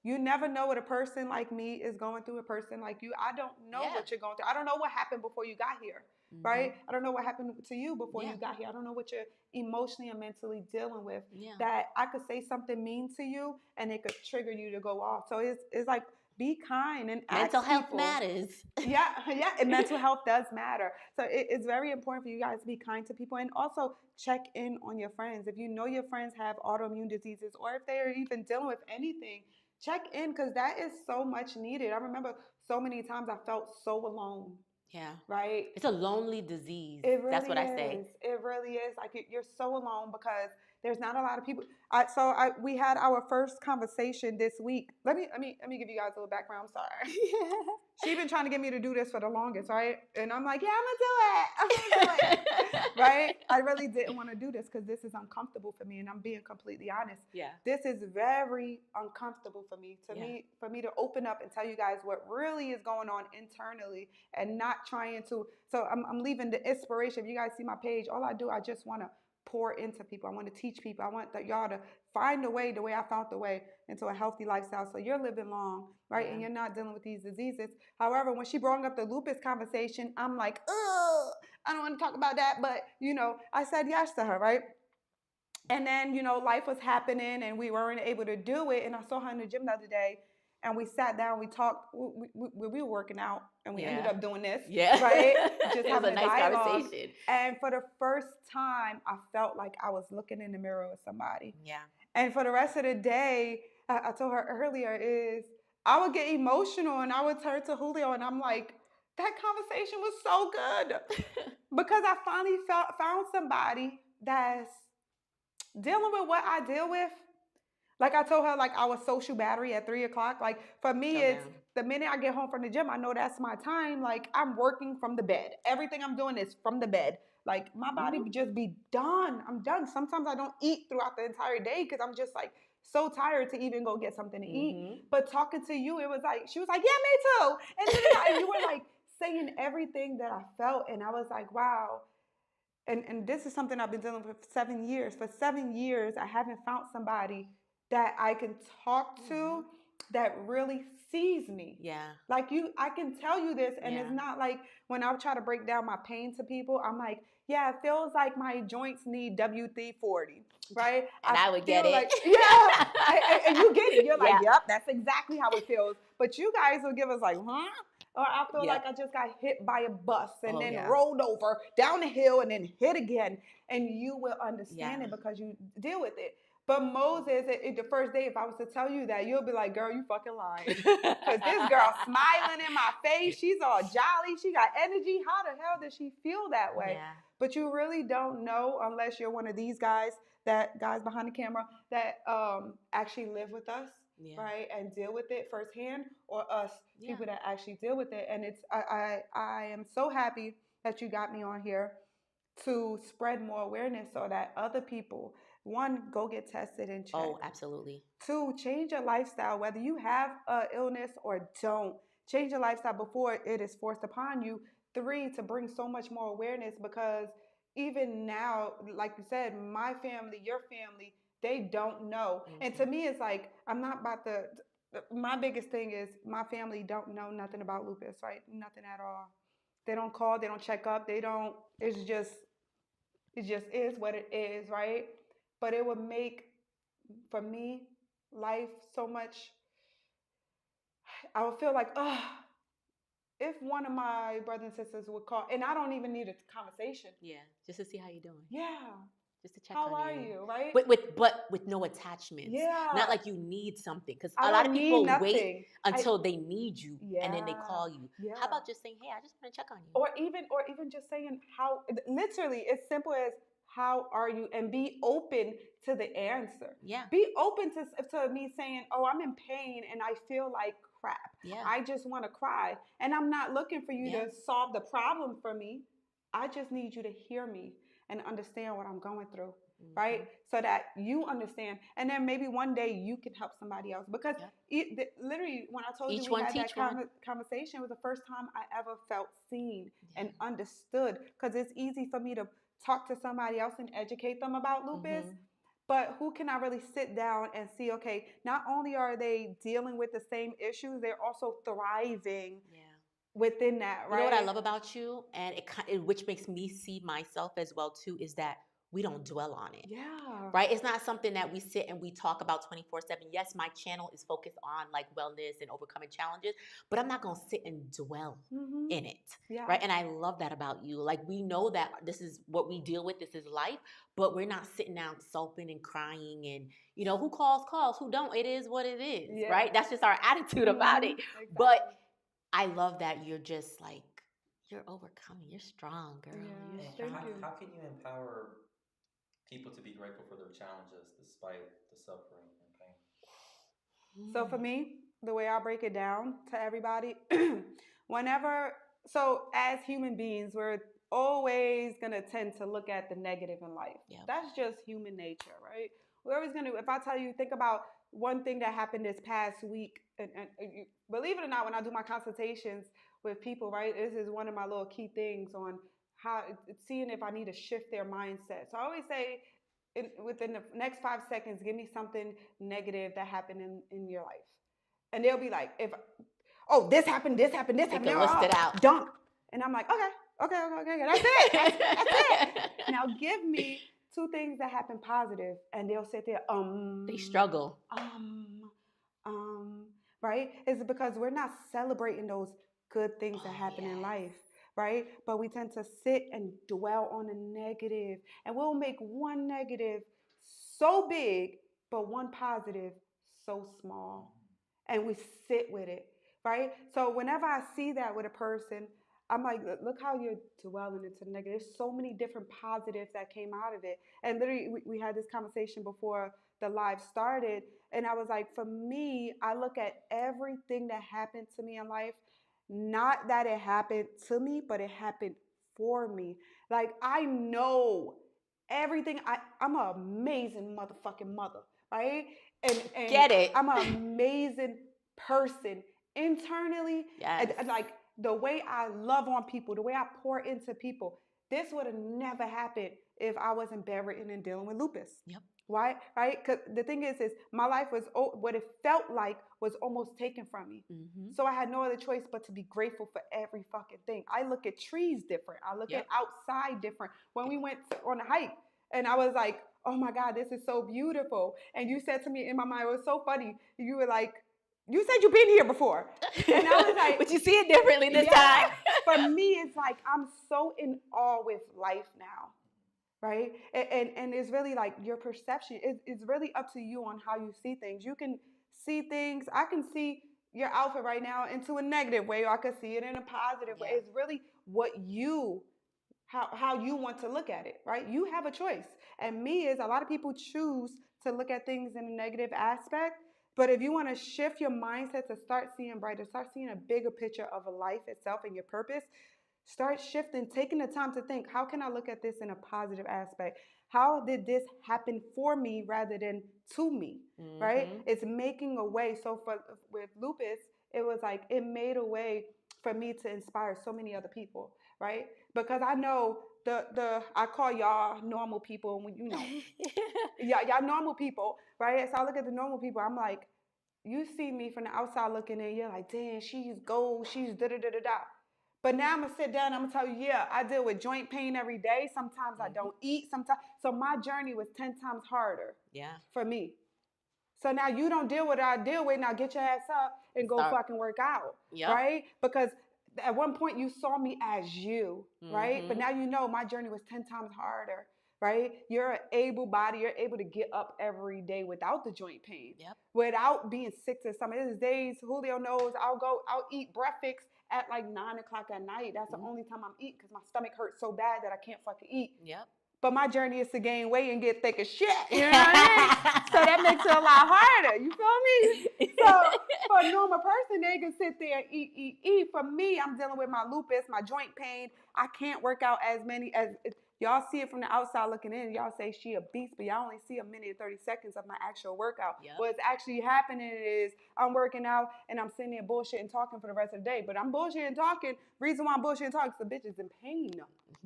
you never know what a person like me is going through, a person like you. I don't know what you're going through. I don't know what happened before you got here. Right? I don't know what happened to you before you got here. I don't know what you're emotionally and mentally dealing with. That I could say something mean to you and it could trigger you to go off. So it's like, be kind and mental ask health people. Matters. Yeah, and mental health does matter. So it's very important for you guys to be kind to people, and also check in on your friends. If you know your friends have autoimmune diseases, or if they are even dealing with anything, check in, because that is so much needed. I remember so many times I felt so alone. Yeah. Right? It's a lonely disease. It really That's what is. I say. It really is. Like, you're so alone, because there's not a lot of people. We had our first conversation this week. Let me give you guys a little background. I'm sorry. She's been trying to get me to do this for the longest, right? And I'm like, yeah, I'm gonna do it. Right? I really didn't want to do this, because this is uncomfortable for me, and I'm being completely honest. Yeah. This is very uncomfortable for me. For me to open up and tell you guys what really is going on internally, and not trying to. So I'm leaving the inspiration. If you guys see my page, all I do, I just want to pour into people. I want to teach people. I want y'all to find the way I found the way into a healthy lifestyle, so you're living long, right? And you're not dealing with these diseases. However, when she brought up the lupus conversation, I'm like, ugh, I don't want to talk about that. But, you know, I said yes to her, right? And then, you know, life was happening and we weren't able to do it. And I saw her in the gym the other day, and we sat down, we talked, we were working out, and we ended up doing this, right? Just having a nice conversation. And for the first time, I felt like I was looking in the mirror with somebody. Yeah. And for the rest of the day, I told her earlier, is I would get emotional and I would turn to Julio, and I'm like, that conversation was so good. Because I finally found somebody that's dealing with what I deal with. Like, I told her, like, our social battery at 3 o'clock. Like, for me, it's the minute I get home from the gym, I know that's my time. Like, I'm working from the bed. Everything I'm doing is from the bed. Like, my body just be done. I'm done. Sometimes I don't eat throughout the entire day, because I'm just like so tired to even go get something to eat. But talking to you, it was like, she was like, yeah, me too. And you were like saying everything that I felt. And I was like, wow. And this is something I've been dealing with for 7 years. For 7 years, I haven't found somebody that I can talk to that really sees me. Yeah. Like I can tell you this, and it's not like when I try to break down my pain to people, I'm like, yeah, it feels like my joints need WD-40, right? And I would get feel it. Like, yeah, and you get it. You're like, Yeah. yep, that's exactly how it feels. But you guys will give us like, huh? Or I feel like I just got hit by a bus and then rolled over down the hill and then hit again. And you will understand it because you deal with it. But Moses, the first day, if I was to tell you that, you'll be like, girl, you fucking lying. Because this girl smiling in my face, she's all jolly, she got energy. How the hell does she feel that way? Yeah. But you really don't know unless you're one of these guys behind the camera that actually live with us. Yeah. Right, and deal with it firsthand, or us people that actually deal with it. And it's I am so happy that you got me on here to spread more awareness so that other people, one, go get tested and check. Oh, absolutely. Two, change your lifestyle, whether you have an illness or don't. Change your lifestyle before it is forced upon you. Three, to bring so much more awareness, because even now, like you said, my family, your family, they don't know. Mm-hmm. And to me, it's like, I'm not about to, my biggest thing is my family don't know nothing about lupus, right? Nothing at all. They don't call, they don't check up, they don't, it just is what it is, right? But it would make, for me, life so much, I would feel like, if one of my brothers and sisters would call, and I don't even need a conversation. Yeah, just to see how you're doing. Yeah. Just to check on you. How are you, right? But with no attachments. Yeah. Not like you need something. Because a lot of people wait until they need you and then they call you. Yeah. How about just saying, hey, I just want to check on you? Or even just saying how, literally, as simple as, how are you? And be open to the answer. Yeah. Be open to me saying, oh, I'm in pain and I feel like crap. Yeah. I just want to cry. And I'm not looking for you to solve the problem for me. I just need you to hear me and understand what I'm going through. Mm-hmm. Right? So that you understand. And then maybe one day you can help somebody else. Because literally, when I told you we had that conversation, it was the first time I ever felt seen and understood. Because it's easy for me to talk to somebody else and educate them about lupus. Mm-hmm. But who can I really sit down and see, okay, not only are they dealing with the same issues, they're also thriving within that, right? You know what I love about you, and which makes me see myself as well too, is that we don't dwell on it. Yeah. Right? It's not something that we sit and we talk about 24/7. Yes, my channel is focused on like wellness and overcoming challenges, but I'm not going to sit and dwell in it. Yeah. Right? And I love that about you. Like, we know that this is what we deal with. This is life, but we're not sitting down sulking and crying and, you know, who calls, who don't. It is what it is. Right? That's just our attitude about it. Exactly. But I love that you're just like, you're overcoming. You're strong, girl. Yeah. How can you empower people to be grateful for their challenges despite the suffering and pain? So for me, the way I break it down to everybody, as human beings, we're always going to tend to look at the negative in life. Yeah. That's just human nature, right? We're always going to, if I tell you, think about one thing that happened this past week, and believe it or not, when I do my consultations with people, right, this is one of my little key things on how, seeing if I need to shift their mindset. So I always say, within the next 5 seconds, give me something negative that happened in your life. And they'll be like, this happened. They can list it out. Dunk. And I'm like, okay. That's it. That's it. Now give me 2 things that happen positive. And they'll sit there, They struggle. Right? It's because we're not celebrating those good things that happen in life. Right? But we tend to sit and dwell on the negative. And we'll make one negative so big, but one positive so small. And we sit with it, right? So whenever I see that with a person, I'm like, look how you're dwelling into the negative. There's so many different positives that came out of it. And literally, we had this conversation before the live started. And I was like, for me, I look at everything that happened to me in life, not that it happened to me, but it happened for me. Like, I know everything. I'm an amazing motherfucking mother, right? And get it. I'm an amazing person internally. Yes. And like the way I love on people, the way I pour into people, this would have never happened if I wasn't bedridden and dealing with lupus. Yep. Why? Right? Because the thing is my life was what it felt like was almost taken from me. So I had no other choice but to be grateful for every fucking thing. I look at trees different. I look at outside different. When we went on a hike, and I was like, oh my God, this is so beautiful. And you said to me in my mind, it was so funny. You were like, you said you've been here before. And I was like, but you see it differently this time. For me, it's like I'm so in awe with life now. Right? And it's really like your perception. It's really up to you on how you see things. You can see things. I can see your outfit right now into a negative way, or I could see it in a positive way. It's really what you, how you want to look at it, right? You have a choice. And me is a lot of people choose to look at things in a negative aspect. But if you want to shift your mindset to start seeing brighter, start seeing a bigger picture of a life itself and your purpose, start shifting, taking the time to think, how can I look at this in a positive aspect? How did this happen for me rather than to me, right? It's making a way. So with Lupus, it was like it made a way for me to inspire so many other people, right? Because I know I call y'all normal people, and when y'all normal people, right? So I look at the normal people, I'm like, you see me from the outside looking in, you're like, damn, she's gold, she's da da da da da. But now I'm gonna sit down and I'm gonna tell you, yeah, I deal with joint pain every day. Sometimes I don't eat. Sometimes, so my journey was 10 times harder. For me. So now you don't deal with what I deal with. Now get your ass up and go fucking work out, right? Because at one point you saw me as you, right? But now you know my journey was 10 times harder, right? You're an able body. You're able to get up every day without the joint pain, without being sick to some. There's days, Julio knows, I'll eat breakfast at like 9 o'clock at night. That's the only time I'm eating because my stomach hurts so bad that I can't fucking eat. But my journey is to gain weight and get thick as shit. You know what I mean? So that makes it a lot harder. You feel me? So for a normal person, they can sit there and eat. For me, I'm dealing with my lupus, my joint pain. I can't work out as many as y'all see it from the outside looking in. Y'all say she a beast, but y'all only see a minute and 30 seconds of my actual workout. What's actually happening is I'm working out and I'm sitting there bullshitting talking for the rest of the day. But I'm bullshitting talking. Reason why I'm bullshitting talking is the bitch is in pain.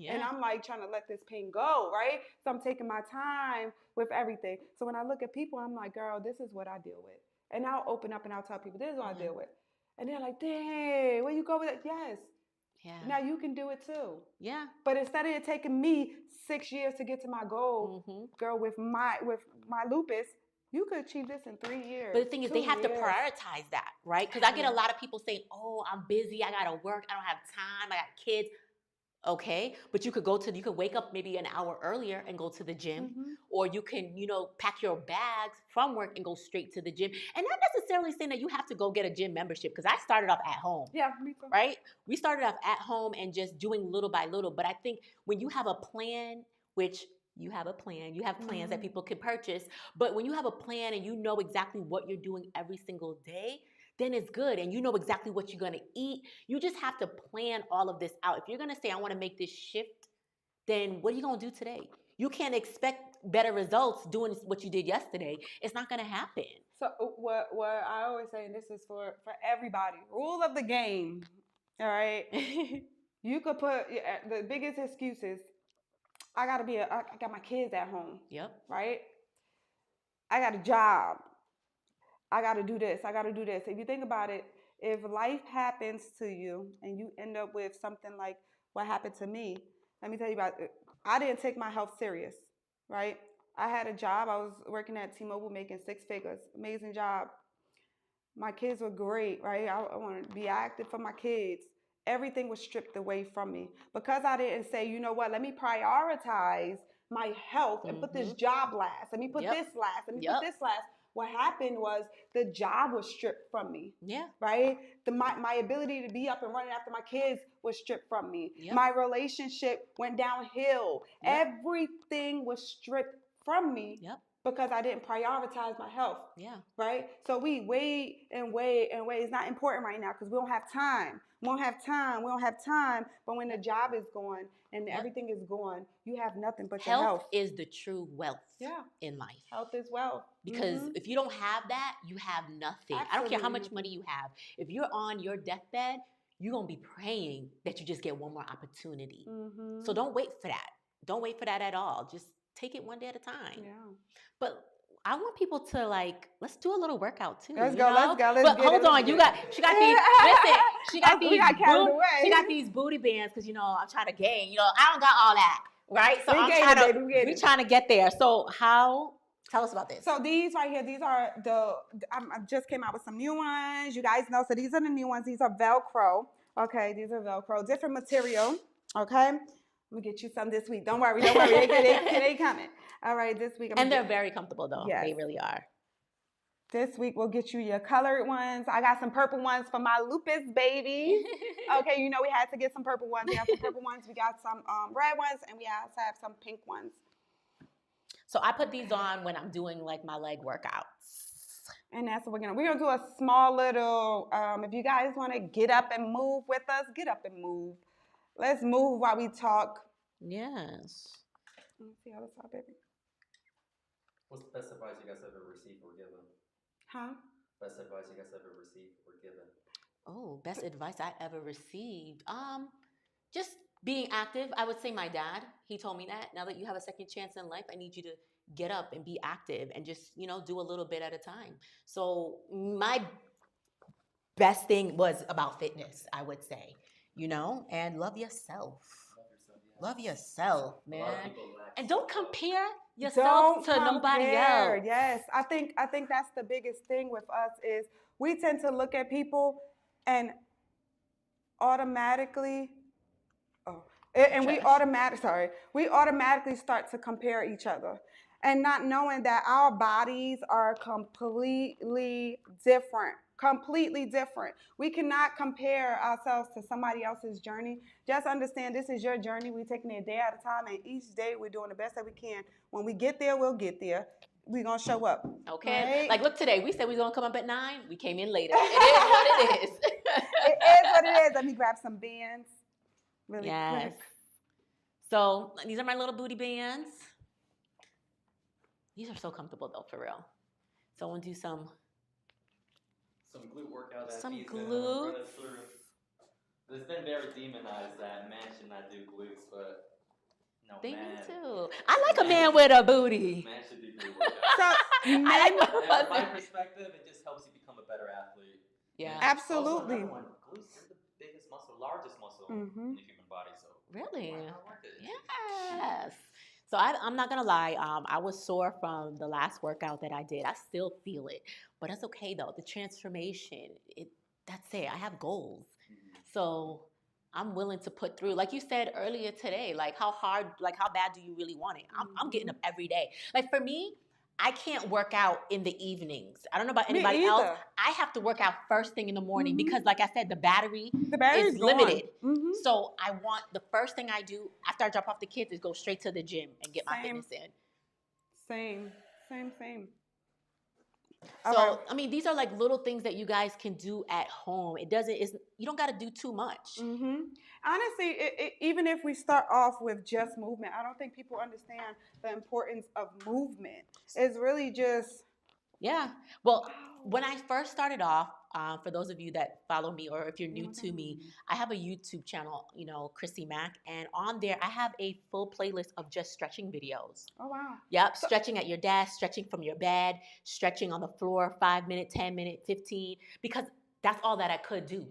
And I'm like trying to let this pain go, right? So I'm taking my time with everything. So when I look at people, I'm like, girl, this is what I deal with. And I'll open up and I'll tell people, this is what I deal with. And they're like, dang, where you go with it? Yes. Now you can do it too. But instead of it taking me 6 years to get to my goal, girl, with my lupus, you could achieve this in 3 years. But the thing is, they have to prioritize that, right? Because I get a lot of people saying, oh, I'm busy, I gotta work, I don't have time, I got kids. Okay, but you could wake up maybe an hour earlier and go to the gym, or you can, pack your bags from work and go straight to the gym. And not necessarily saying that you have to go get a gym membership, because I started off at home. Yeah, me too. Right? We started off at home and just doing little by little. But I think when you have a plan, which you have a plan, you have plans that people can purchase, but when you have a plan and you know exactly what you're doing every single day, then it's good. And you know exactly what you're going to eat. You just have to plan all of this out. If you're going to say, I want to make this shift, then what are you going to do today? You can't expect better results doing what you did yesterday. It's not going to happen. So what I always say, and this is for everybody, rule of the game, all right? You could put, the biggest excuse is, I got my kids at home. Right? I got a job. I got to do this. I got to do this. If you think about it, if life happens to you and you end up with something like what happened to me, let me tell you about it. I didn't take my health serious, right? I had a job. I was working at T-Mobile making 6 figures. Amazing job. My kids were great, right? I wanted to be active for my kids. Everything was stripped away from me because I didn't say, you know what, let me prioritize my health and put this job last. Let me put this last. Let me put this last. What happened was the job was stripped from me. Right? My ability to be up and running after my kids was stripped from me. My relationship went downhill. Everything was stripped from me because I didn't prioritize my health. Right? So we wait and wait and wait. It's not important right now because we don't have time. We don't have time. But when the job is gone and everything is gone, you have nothing but your health. Health is the true wealth in life. Health is wealth. Because if you don't have that, you have nothing. Absolutely. I don't care how much money you have. If you're on your deathbed, you're going to be praying that you just get one more opportunity. So don't wait for that. Don't wait for that at all. Just take it one day at a time. Yeah. But I want people to let's do a little workout too. Let's go. But hold on, she got these. Listen, she got these booty bands because I'm trying to gain. I don't got all that, right? So we're trying to get there. So tell us about this. So these right here, these are I just came out with some new ones. You guys know. So these are the new ones. These are Velcro. Okay, these are Velcro, different material. Okay. Let me get you some this week. Don't worry. They coming. All right, this week. They're very comfortable, though. Yes. They really are. This week, we'll get you your colored ones. I got some purple ones for my lupus baby. Okay, we had to get some purple ones. We have some purple ones. We got some red ones, and we also have some pink ones. So I put these on when I'm doing, my leg workouts. And that's what we're gonna do a small little, if you guys want to get up and move with us, get up and move. Let's move while we talk. Yes. Let me see how this out, baby. What's the best advice you guys ever received or given? Huh? Best advice you guys ever received or given? Oh, best advice I ever received. Just being active. I would say my dad, he told me that now that you have a second chance in life, I need you to get up and be active and just, do a little bit at a time. So my best thing was about fitness, I would say, and love yourself. Love yourself, man. And don't compare yourself to nobody else. Yes. I think that's the biggest thing with us is we tend to look at people and automatically we automatically start to compare each other and not knowing that our bodies are completely different. We cannot compare ourselves to somebody else's journey. Just understand this is your journey. We're taking it a day at a time, and each day we're doing the best that we can. When we get there, we'll get there. We're going to show up. Okay. Right? Look, today, we said we were going to come up at 9. We came in later. It is what it is. It is what it is. Let me grab some bands really quick. So these are my little booty bands. These are so comfortable, though, for real. So I want to do some glute workout. Some glutes. It's been very demonized that man should not do glutes, but they need to. I like a man with a booty. Man should do glute workouts. From my perspective, it just helps you become a better athlete. Yeah, absolutely. Glutes are the biggest muscle, largest muscle in the human body. So really, yes. So I'm not gonna lie. I was sore from the last workout that I did. I still feel it, but that's okay though. The transformation, that's it. I have goals, so I'm willing to put through. Like you said earlier today, how bad do you really want it? I'm getting up every day. For me, I can't work out in the evenings. I don't know about anybody else. I have to work out first thing in the morning because, like I said, the battery is limited. So I want the first thing I do after I drop off the kids is go straight to the gym and get my fitness in. Same. So, I mean, these are little things that you guys can do at home. You don't got to do too much. Honestly, even if we start off with just movement, I don't think people understand the importance of movement. It's really just... Yeah. Well, when I first started off, for those of you that follow me or if you're new to me, I have a YouTube channel, Chrissy Mack. And on there, I have a full playlist of just stretching videos. Oh, wow. Yep. Stretching at your desk, stretching from your bed, stretching on the floor, 5 minutes, 10 minutes, 15, because that's all that I could do.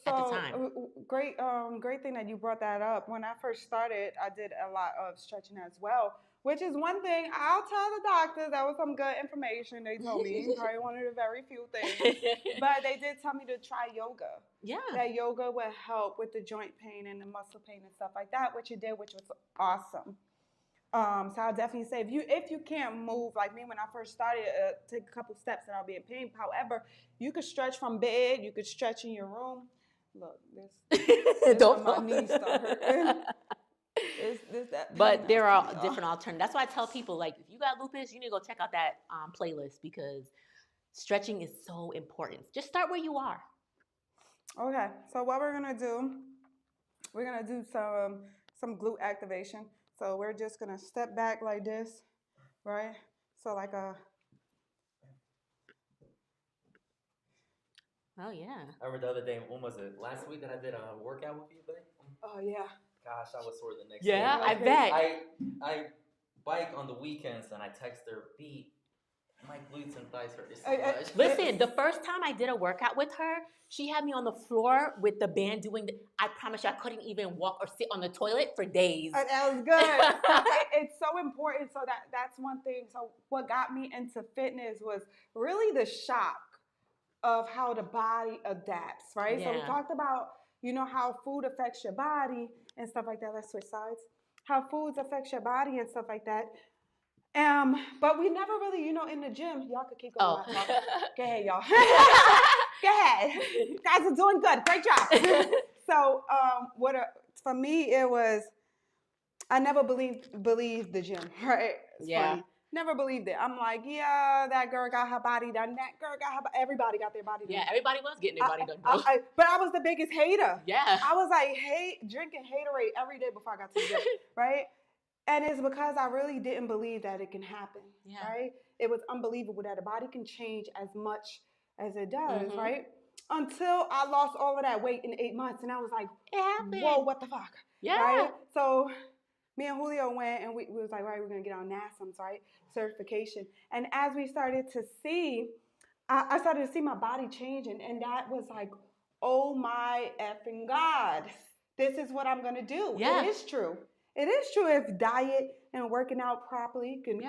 At the time. Great thing that you brought that up. When I first started, I did a lot of stretching as well, which is one thing I'll tell the doctors. That was some good information they told me. Probably one of the very few things. But they did tell me to try yoga. Yeah. That yoga would help with the joint pain and the muscle pain and stuff like that, which you did, which was awesome. So I'll definitely say if you can't move, like me when I first started, take a couple steps and I'll be in pain. However, you could stretch from bed, you could stretch in your room. Look, this don't my knees start hurting. But there are different alternatives. That's why I tell people, if you got lupus, you need to go check out that playlist because stretching is so important. Just start where you are. Okay, so what we're gonna do some glute activation. So we're just gonna step back like this, right? So like a... Oh yeah. I remember the other day, when was it? Last week that I did a workout with you, babe? Oh yeah. Gosh, I was sore the next day. Yeah, I bet. I bike on the weekends and I text her, B, my glutes and thighs hurt so much. Listen, the first time I did a workout with her, she had me on the floor with the band doing I promise you I couldn't even walk or sit on the toilet for days. That was good. It's so important. So that's one thing. So what got me into fitness was really the shock of how the body adapts, right? So we talked about, how food affects your body and stuff like that. Let's switch sides. How foods affects your body and stuff like that. But we never really, in the gym, y'all could keep going. Go ahead, y'all. Go ahead. You guys are doing good. Great job. So for me, it was, I never believed the gym, right? It's funny. Never believed it. I'm like, yeah, that girl got her body done. That girl got her body. Everybody got their body done. Yeah, everybody was getting their body done, bro. But I was the biggest hater. Yeah. I was like, drinking Haterade every day before I got to the gym, right? And it's because I really didn't believe that it can happen, right? It was unbelievable that a body can change as much as it does, right? Until I lost all of that weight in 8 months. And I was like, whoa, what the fuck? Yeah. Right? So me and Julio went and we was like, right, we're going to get on NASM's, right? Certification. And as we started to see, I started to see my body changing. And that was like, oh my effing God. This is what I'm going to do. Yeah. It is true. It is true if diet and working out properly can,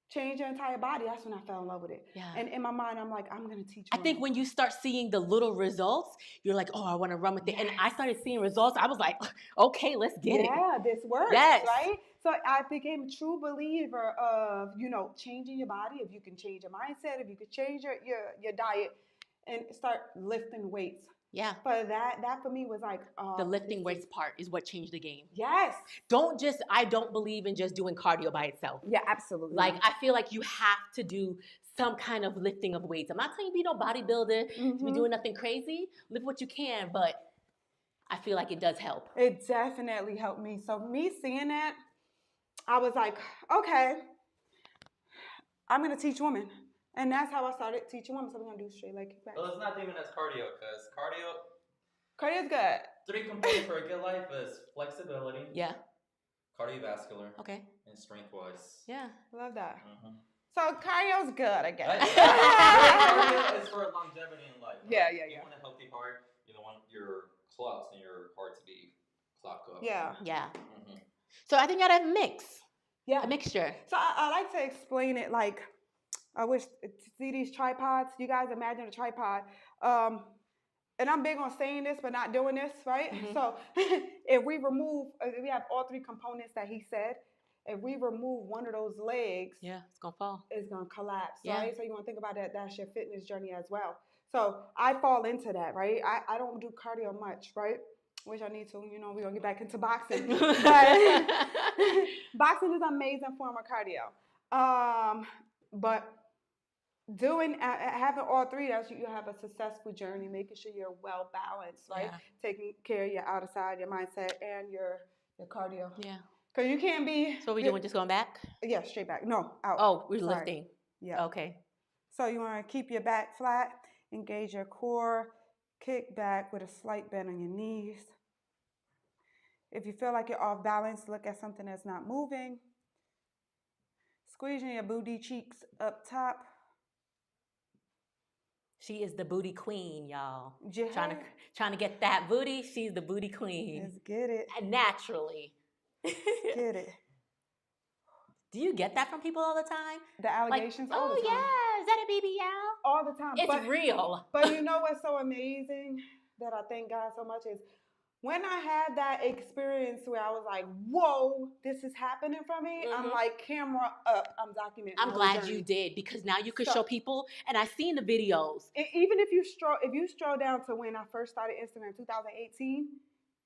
change your entire body. That's when I fell in love with it. Yeah. And in my mind, I'm like, I'm going to teach you. I think when you start seeing the little results, you're like, oh, I want to run with it. And I started seeing results. I was like, okay, let's get it. Yeah, this works, right? So I became a true believer of, changing your body. If you can change your mindset, if you could change your diet and start lifting weights. Yeah. But that for me was like... the lifting weights part is what changed the game. Yes. I don't believe in just doing cardio by itself. Yeah, absolutely. Like, I feel like you have to do some kind of lifting of weights. I'm not telling you to be no bodybuilder, to be doing nothing crazy. Lift what you can, but I feel like it does help. It definitely helped me. So me seeing that, I was like, okay, I'm going to teach women. And that's how I started teaching women. So we're going to do straight leg kickbacks. Well, it's not even as cardio, because cardio's good. 3 components for a good life is flexibility. Yeah. Cardiovascular. Okay. And strength-wise. Yeah. Love that. So cardio's good, I guess. Cardio is for longevity in life. Yeah. You want a healthy heart. You don't want your clots and your heart to be clogged up. Yeah. Yeah. So I think you gotta mix. Yeah. A mixture. So I like to explain it like, I wish, see these tripods? You guys imagine a tripod. And I'm big on saying this, but not doing this, right? So if we have all 3 components that he said. If we remove one of those legs, it's gonna fall. It's gonna collapse, right? So you want to think about that. That's your fitness journey as well. So I fall into that, right? I don't do cardio much, right? Wish I need to. We're gonna get back into boxing. But boxing is an amazing form of cardio. But having all 3, that's you have a successful journey, making sure you're well balanced, right? Taking care of your outer side, your mindset, and your cardio. Yeah. Because you can't be... So we doing just going back? Yeah, straight back. No, out. Oh, we're lifting. Yeah. Okay. So you want to keep your back flat, engage your core, kick back with a slight bend on your knees. If you feel like you're off balance, look at something that's not moving. Squeezing your booty cheeks up top. She is the booty queen, y'all. Yeah. Trying to get that booty. She's the booty queen. Let's get it. And naturally. Get it. Do you get that from people all the time? The allegations all the time. Oh, yeah. Is that a BBL? All the time. It's real. But you know what's so amazing that I thank God so much is when I had that experience where I was like, whoa, this is happening for me, I'm like, camera up, I'm documenting. I'm glad you did, because now you could show people, and I've seen the videos. Even if you stroll down to when I first started Instagram, 2018,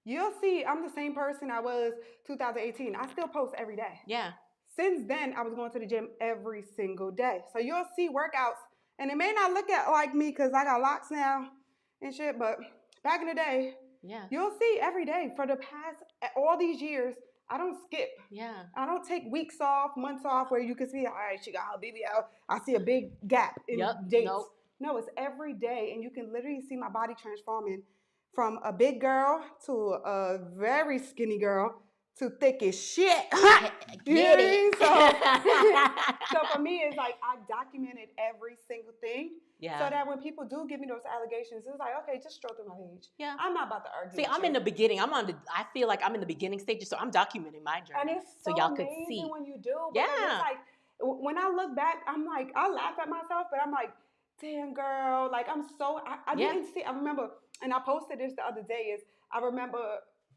you'll see I'm the same person I was 2018. I still post every day. Yeah. Since then, I was going to the gym every single day. So you'll see workouts, and it may not look like me because I got locks now and shit, but back in the day, you'll see every day for the past, all these years, I don't skip. Yeah. I don't take weeks off, months off where you can see, all right, she got her BBL. I see a big gap in dates. No, it's every day, and you can literally see my body transforming from a big girl to a very skinny girl to thick as shit. Get it. So for me, it's like I documented every single thing. Yeah. So that when people do give me those allegations, it's like, okay, just stroll through my page. Yeah. I'm not about to argue. See, I'm in the beginning. I feel like I'm in the beginning stages, so I'm documenting my journey. And it's so y'all could see when you do. Because it's like, when I look back, I'm like, I laugh at myself, but I'm like, damn, girl. Like, I'm so, I didn't see, I remember, and I posted this the other day, I remember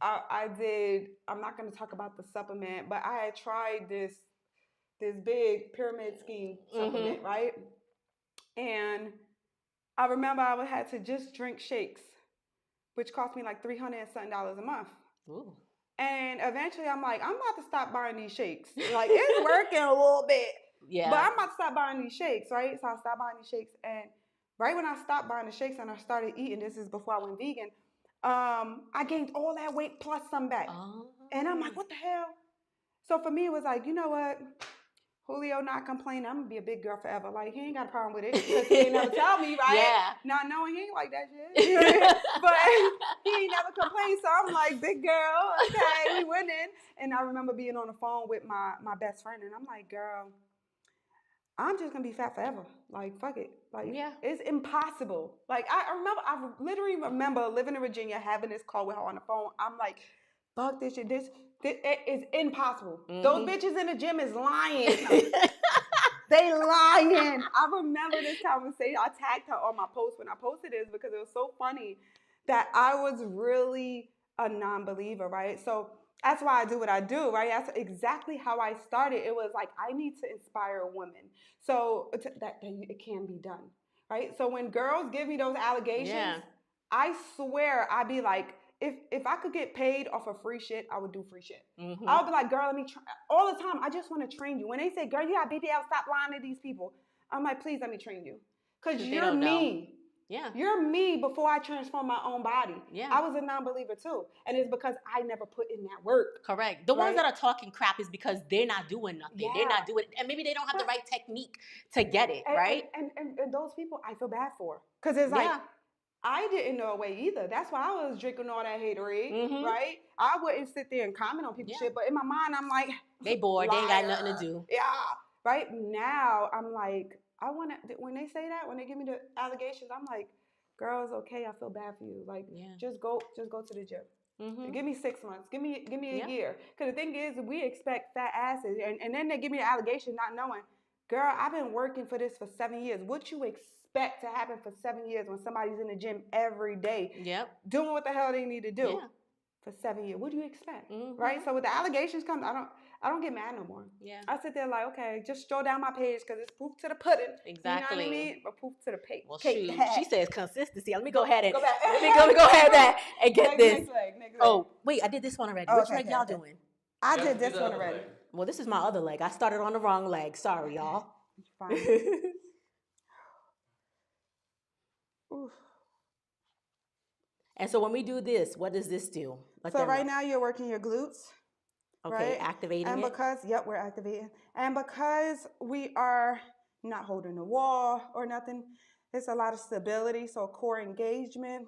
I'm not going to talk about the supplement, but I had tried this big pyramid scheme supplement, right? And I remember I had to just drink shakes, which cost me like $300 and something a month. Ooh. And eventually I'm like, I'm about to stop buying these shakes. Like, it's working a little bit. Yeah. But I'm about to stop buying these shakes, right? So I stopped buying these shakes. And right when I stopped buying the shakes and I started eating, this is before I went vegan, I gained all that weight plus some back. Oh. And I'm like, what the hell? So for me, it was like, you know what? Julio not complaining. I'm going to be a big girl forever. Like, he ain't got a problem with it because he ain't never tell me, right? Yeah. Not knowing he ain't like that shit. But he ain't never complained. So I'm like, big girl, okay, we winning. And I remember being on the phone with my best friend. And I'm like, girl, I'm just going to be fat forever. Like, fuck it. Like, it's impossible. Like, I literally remember living in Virginia, having this call with her on the phone. I'm like, fuck this shit. This it is impossible. Mm-hmm. Those bitches in the gym is lying. They lying. I remember this conversation. I tagged her on my post when I posted this because it was so funny that I was really a non-believer, right? So that's why I do what I do, right? That's exactly how I started. It was like, I need to inspire women so that it can be done, right? So when girls give me those allegations, I swear I'd be like, if I could get paid off of free shit, I would do free shit. Mm-hmm. I would be like, girl, let me all the time. I just want to train you. When they say, girl, you got BBL, stop lying to these people. I'm like, please let me train you. Because you're me. Yeah. You're me before I transform my own body. Yeah. I was a non-believer too. And it's because I never put in that work. Correct. The ones that are talking crap is because they're not doing nothing. Yeah. They're not doing it. And maybe they don't have the right technique to get it, right? And those people I feel bad for. Because it's like, I didn't know a way either. That's why I was drinking all that haterade, right? I wouldn't sit there and comment on people's shit, but in my mind, I'm like, they bored. Liar. They ain't got nothing to do. Yeah, right? Now, I'm like, I want to, when they say that, when they give me the allegations, I'm like, girl, it's okay. I feel bad for you. Like, just go to the gym. Mm-hmm. Give me 6 months. Give me a year. Because the thing is, we expect fat asses. And then they give me the allegation not knowing, girl, I've been working for this for 7 years. What you expect to happen for 7 years when somebody's in the gym every day doing what the hell they need to do for 7 years? What do you expect? Mm-hmm. Right? So with the allegations come, I don't get mad no more. Yeah. I sit there like, okay, just stroll down my page because it's proof to the pudding. Exactly. You know what I mean? Or proof to the cake. Well, shoot. She says consistency. Let me go ahead and let me go ahead and get this. Next leg. Oh, wait, I did this one already. Which leg y'all doing? I did this one already. Leg. Well, this is my other leg. I started on the wrong leg. Sorry, y'all. Fine. And so when we do this, what does this do? So right now you're working your glutes. Okay, right? Activating and it. Because, we're activating. And because we are not holding the wall or nothing, it's a lot of stability, so core engagement,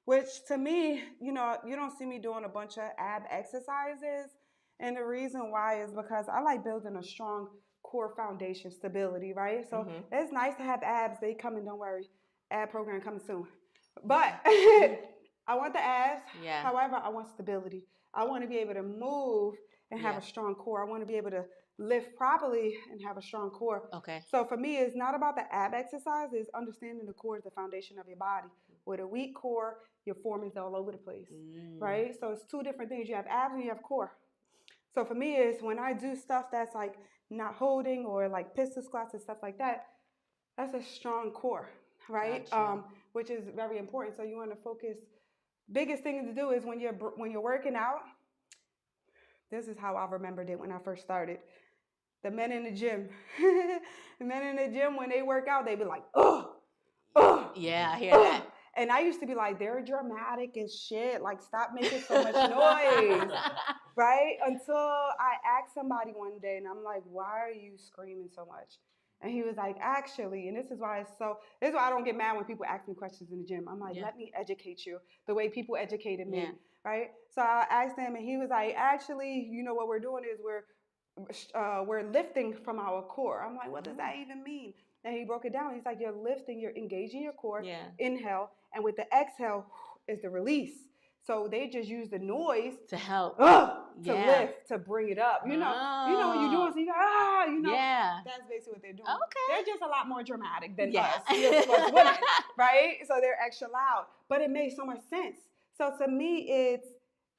which to me, you don't see me doing a bunch of ab exercises. And the reason why is because I like building a strong core foundation stability, right? So it's nice to have abs. They coming, don't worry. Ab program coming soon. But I want the abs. Yeah. However, I want stability. I want to be able to move and have a strong core. I want to be able to lift properly and have a strong core. Okay. So for me, it's not about the ab exercise. It's understanding the core is the foundation of your body. With a weak core, your form is all over the place, right? So it's two different things. You have abs and you have core. So for me, is when I do stuff that's like not holding or like pistol squats and stuff like that, that's a strong core, right? Gotcha. Which is very important. So you want to focus. Biggest thing to do is when you're working out. This is how I remembered it when I first started. The men in the gym, when they work out, they be like, ugh. Yeah, I hear that. And I used to be like, they're dramatic as shit. Like, stop making so much noise, right? Until I asked somebody one day, and I'm like, why are you screaming so much? And he was like, actually, and this is why I don't get mad when people ask me questions in the gym. I'm like, let me educate you the way people educated me, right? So I asked him, and he was like, actually, what we're doing is we're lifting from our core. I'm like, what does that even mean? And he broke it down. He's like, you're lifting, you're engaging your core, inhale, and with the exhale is the release. So they just use the noise to help, to lift, to bring it up. You know when you're doing, so you go, that's basically what they're doing. Okay. They're just a lot more dramatic than us women, right? So they're extra loud, but it makes so much sense. So to me, it's,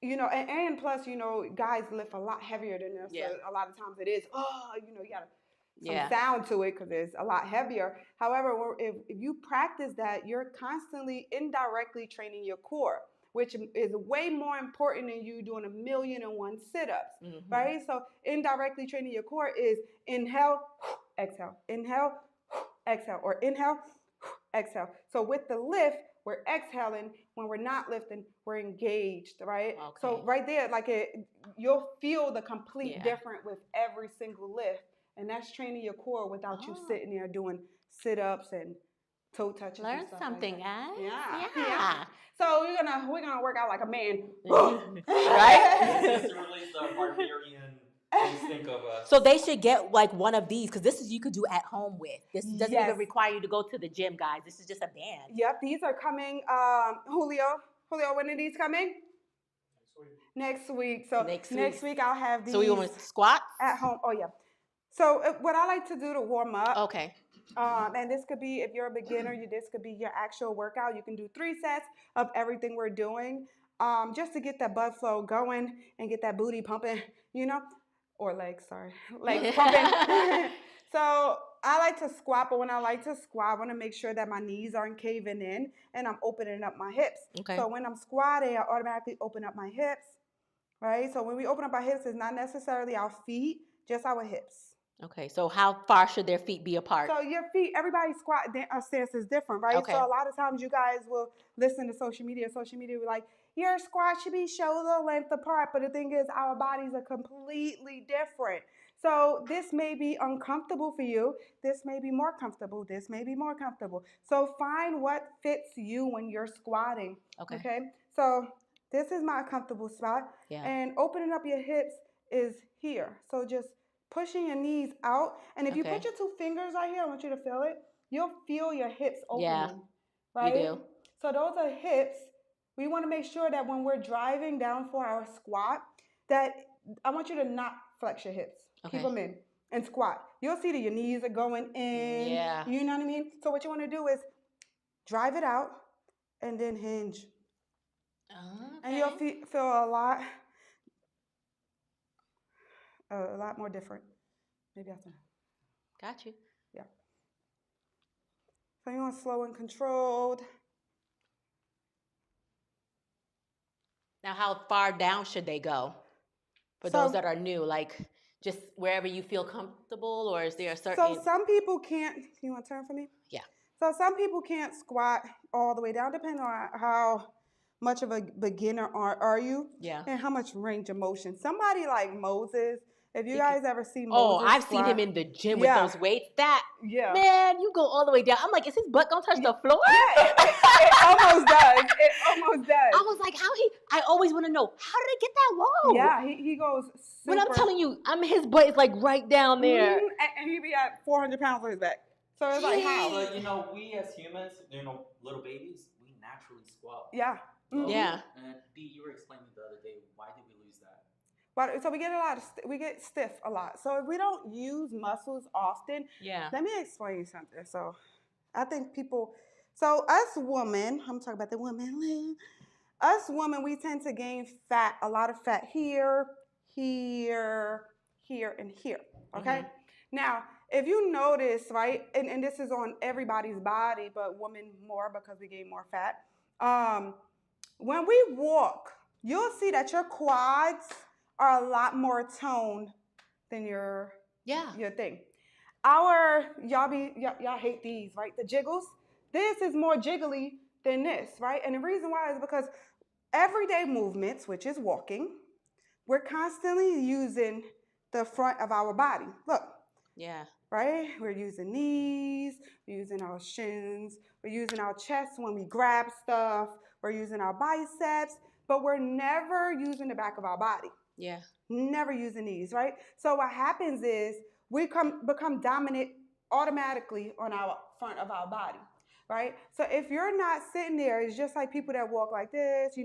and plus, guys lift a lot heavier than us. So a lot of times it is, you got some sound to it because it's a lot heavier. However, if you practice that, you're constantly indirectly training your core, which is way more important than you doing 1,000,001 sit-ups, right? So indirectly training your core is inhale, exhale, inhale, exhale, or inhale, exhale. So with the lift, we're exhaling. When we're not lifting, we're engaged, right? Okay. So right there, you'll feel the complete difference with every single lift. And that's training your core without you sitting there doing sit-ups and toe touches. Learn and stuff something, like guys. Yeah. So we're gonna work out like a man, right? Just to release the barbarian instinct of us. So they should get like one of these because this is you could do at home with. This doesn't even require you to go to the gym, guys. This is just a band. Yep, these are coming. Julio, when are these coming? Next week. So next week I'll have these. So we want to squat at home. Oh yeah. So what I like to do to warm up. Okay. And this could be, if you're a beginner, this could be your actual workout. You can do 3 sets of everything we're doing, just to get that blood flow going and get that booty pumping, or legs pumping. So I like to squat, but when I like to squat, I want to make sure that my knees aren't caving in and I'm opening up my hips. Okay. So when I'm squatting, I automatically open up my hips, right? So when we open up our hips, it's not necessarily our feet, just our hips. Okay, so how far should their feet be apart? So your feet, everybody's squat stance is different, right? Okay. So a lot of times you guys will listen to social media. Social media will be like, your squat should be shoulder length apart. But the thing is, our bodies are completely different. So this may be uncomfortable for you. This may be more comfortable. This may be more comfortable. So find what fits you when you're squatting. Okay? So this is my comfortable spot. Yeah. And opening up your hips is here. So just pushing your knees out. And if you put your 2 fingers right here, I want you to feel it. You'll feel your hips opening. Right? You do. So those are hips. We want to make sure that when we're driving down for our squat, that I want you to not flex your hips. Keep them in and squat. You'll see that your knees are going in. Yeah. You know what I mean? So what you want to do is drive it out and then hinge. And you'll feel a lot more different. Maybe after. Got you. Yeah. So you want slow and controlled. Now, how far down should they go? For those that are new, like just wherever you feel comfortable, or is there a certain... So some people can't... You want to turn for me? Yeah. So some people can't squat all the way down, depending on how much of a beginner are you. Yeah. And how much range of motion. Somebody like Moses, if you guys ever see Moses I've seen him in the gym with those weights. Man, you go all the way down. I'm like, is his butt gonna touch the floor? Yeah, it almost does. It almost does. I was like, I always want to know, how did it get that low? Yeah, he goes super. When I'm telling you, his butt is like right down there. And he be at 400 pounds on his back. So it's like, how? But we as humans, little babies, we naturally squat. Yeah. Yeah. And D, you were explaining the other day, why did we lose that? So we get stiff a lot. So if we don't use muscles often, let me explain something. So I think us women, I'm talking about the women, us women, we tend to gain fat, a lot of fat here, here, here, and here, okay? Now, if you notice, right, and this is on everybody's body, but women more because we gain more fat. When we walk, you'll see that your quads are a lot more toned than your thing. Y'all hate these, right? The jiggles. This is more jiggly than this, right? And the reason why is because everyday movements, which is walking, we're constantly using the front of our body. Look. Yeah. right? We're using knees, we're using our shins, we're using our chest when we grab stuff, we're using our biceps, but we're never using the back of our body. Yeah. Never using these, right? So what happens is we become dominant automatically on our front of our body, right? So if you're not sitting there, it's just like people that walk like this,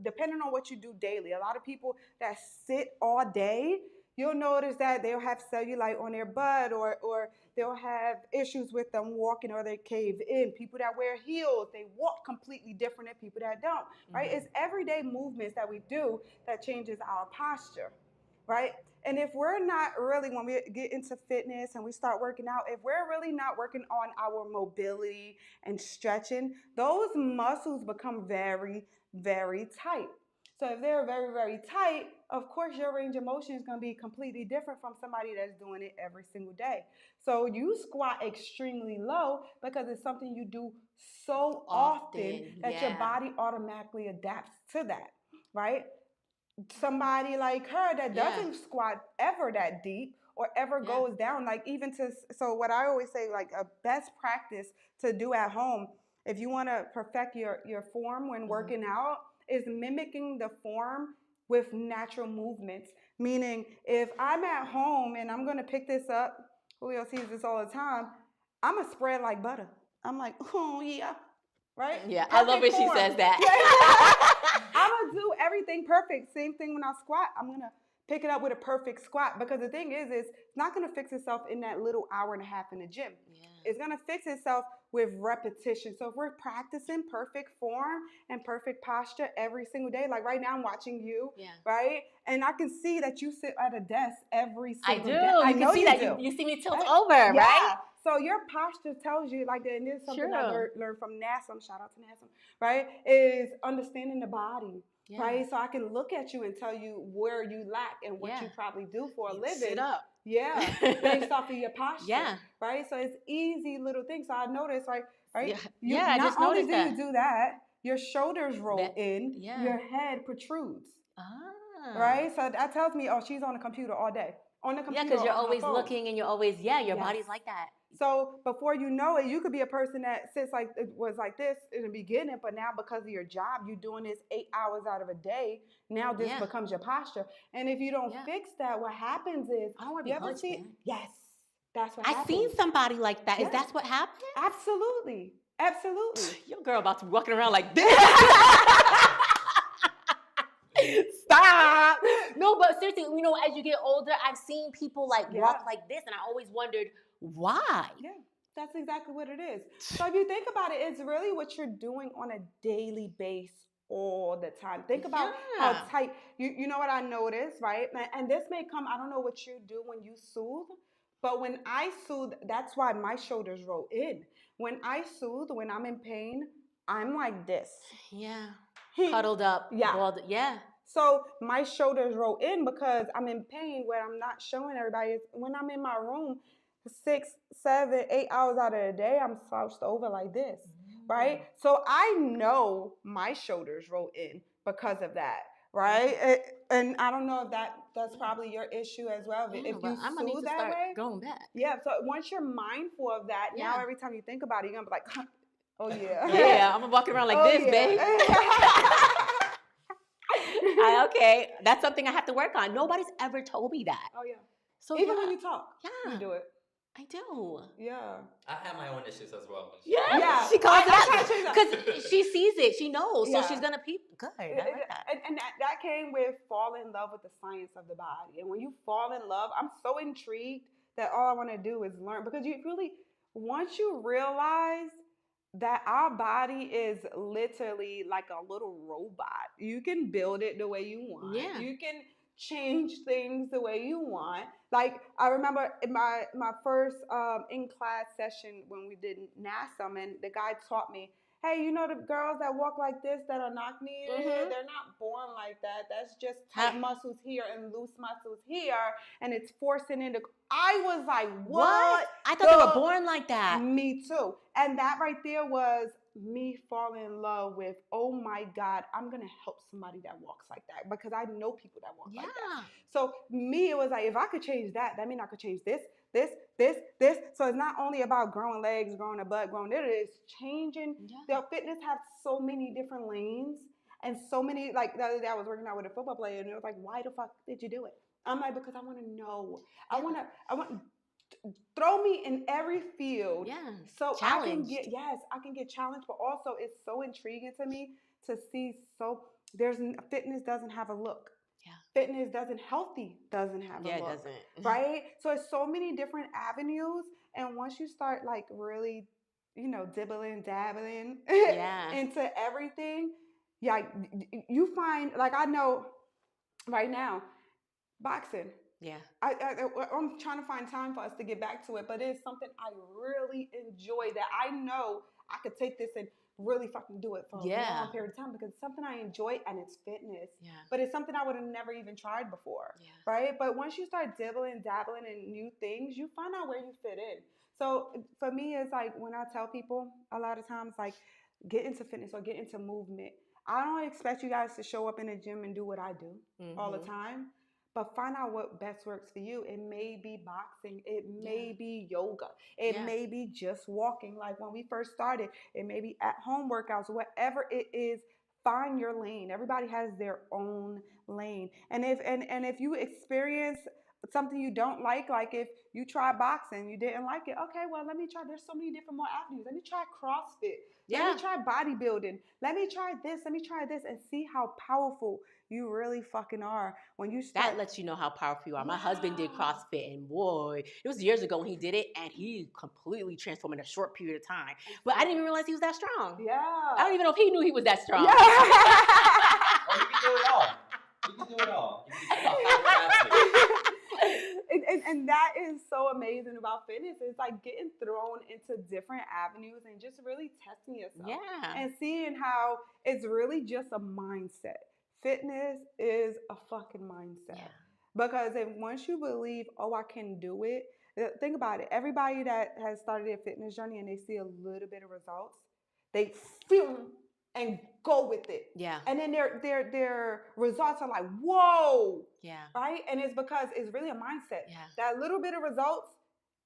depending on what you do daily. A lot of people that sit all day, you'll notice that they'll have cellulite on their butt, or they'll have issues with them walking, or they cave in. People that wear heels, they walk completely different than people that don't, right? It's everyday movements that we do that changes our posture, right? And if we're not really, when we get into fitness and we start working out, if we're really not working on our mobility and stretching, those muscles become very, very tight. So if they're very, very tight, of course your range of motion is going to be completely different from somebody that's doing it every single day. So you squat extremely low because it's something you do so often that your body automatically adapts to that, right? Somebody like her that doesn't squat ever that deep or ever goes down, like even to, so what I always say, like a best practice to do at home, if you want to perfect your form when working out, is mimicking the form with natural movements. Meaning if I'm at home and I'm going to pick this up, Julio sees this all the time, I'm a spread like butter. I'm like, oh yeah, right? Yeah, perfect, I love it. She says that. I'm going to do everything perfect. Same thing when I squat. I'm going to pick it up with a perfect squat, because the thing is it's not going to fix itself in that little hour and a half in the gym. Yeah. It's going to fix itself with repetition. So if we're practicing perfect form and perfect posture every single day, like right now I'm watching you, right? And I can see that you sit at a desk every single day. I do. You can see that. You see me tilt over, right? So your posture tells you, like, and this is something I learned from NASM, shout out to NASM, right, is understanding the body, right? So I can look at you and tell you where you lack and what you probably do for a living. Sit up. Yeah, based off of your posture, right? So it's easy little things. So I noticed, right? I just not only noticed do that. You do that, your shoulders roll in, your head protrudes, right? So that tells me, oh, she's on the computer all day. On the computer, because you're always looking and you're always, your body's like that. So before you know it, you could be a person that sits like, it was like this in the beginning, but now because of your job, you're doing this 8 hours out of a day. Now this becomes your posture. And if you don't fix that, what happens is, I don't want to be hunched, man. Yes, that's what happens. I've seen somebody like that. Is that what happened? Absolutely. Absolutely. Your girl about to be walking around like this. Stop. No, but seriously, as you get older, I've seen people like walk like this, and I always wondered why. Yeah, that's exactly what it is. So if you think about it, it's really what you're doing on a daily basis all the time. Think about how tight, you know what I noticed, right? And this may come, I don't know what you do when you soothe, but when I soothe, that's why my shoulders roll in. When I soothe, when I'm in pain, I'm like this. Yeah. Cuddled up. Balled, So my shoulders roll in because I'm in pain. What I'm not showing everybody is when I'm in my room, 6, 7, 8 hours out of the day, I'm slouched over like this, right? So I know my shoulders roll in because of that, right? And I don't know if that's probably your issue as well. If you soothe that way, going back. Yeah. So once you're mindful of that, now every time you think about it, you're gonna be like, oh yeah, yeah, I'm walking around like this, babe. Okay, that's something I have to work on. Nobody's ever told me that. Oh yeah. So even when you talk, you do it. I do. Yeah. I have my own issues as well. Yeah. She calls it out because she sees it. She knows. So she's gonna peep. Good. I like that. And that came with fall in love with the science of the body. And when you fall in love, I'm so intrigued that all I want to do is learn, because you really, once you realize that our body is literally like a little robot. You can build it the way you want. Yeah. You can change things the way you want. Like I remember in my first in-class session when we did NASM, and the guy taught me, hey, you know the girls that walk like this that are knock kneed, they're not born like that. That's just tight muscles here and loose muscles here, and it's forcing into. I was like, what? I thought they were born like that. Me too. And that right there was me falling in love with, oh my God, I'm going to help somebody that walks like that, because I know people that walk like that. So me, it was like, if I could change that, that means I could change this, this, this, this. So it's not only about growing legs, growing a butt, growing it is changing. The fitness has so many different lanes and so many, like the other day I was working out with a football player and it was like, why the fuck did you do it? I'm like, because I want to know. I want throw me in every field. Yeah. So challenged. I can get challenged, but also it's so intriguing to me to see fitness doesn't have a look. Yeah. Fitness doesn't have a look. It doesn't. Right? So it's so many different avenues. And once you start like really, dibbling, dabbling into everything, you find, like I know right now, boxing. Yeah. I'm trying to find time for us to get back to it, but it's something I really enjoy that I know I could take this and really fucking do it for a long period of time because it's something I enjoy and it's fitness. Yeah. But it's something I would have never even tried before. Yeah. Right? But once you start dabbling in new things, you find out where you fit in. So for me, it's like when I tell people a lot of times, like, get into fitness or get into movement. I don't expect you guys to show up in the gym and do what I do all the time. But find out what best works for you. It may be boxing. It may be yoga. It may be just walking. Like when we first started, it may be at-home workouts. Whatever it is, find your lane. Everybody has their own lane. And if you experience something you don't like if you try boxing, you didn't like it, okay, well, let me try. There's so many different more avenues. Let me try CrossFit. Let me try bodybuilding. Let me try this. Let me try this and see how powerful you really fucking are when you start. That lets you know how powerful you are. My husband did CrossFit, and boy, it was years ago when he did it, and he completely transformed in a short period of time. But I didn't even realize he was that strong. Yeah. I don't even know if he knew he was that strong. Yeah. Oh, he can do it all. He can do it all. And that is so amazing about fitness. It's like getting thrown into different avenues and just really testing yourself. Yeah. And seeing how it's really just a mindset. Fitness is a fucking mindset. Yeah. Because once you believe, I can do it, think about it. Everybody that has started their fitness journey and they see a little bit of results, they feel and go with it. Yeah. And then their results are like, whoa. Yeah. Right? And it's because it's really a mindset. Yeah. That little bit of results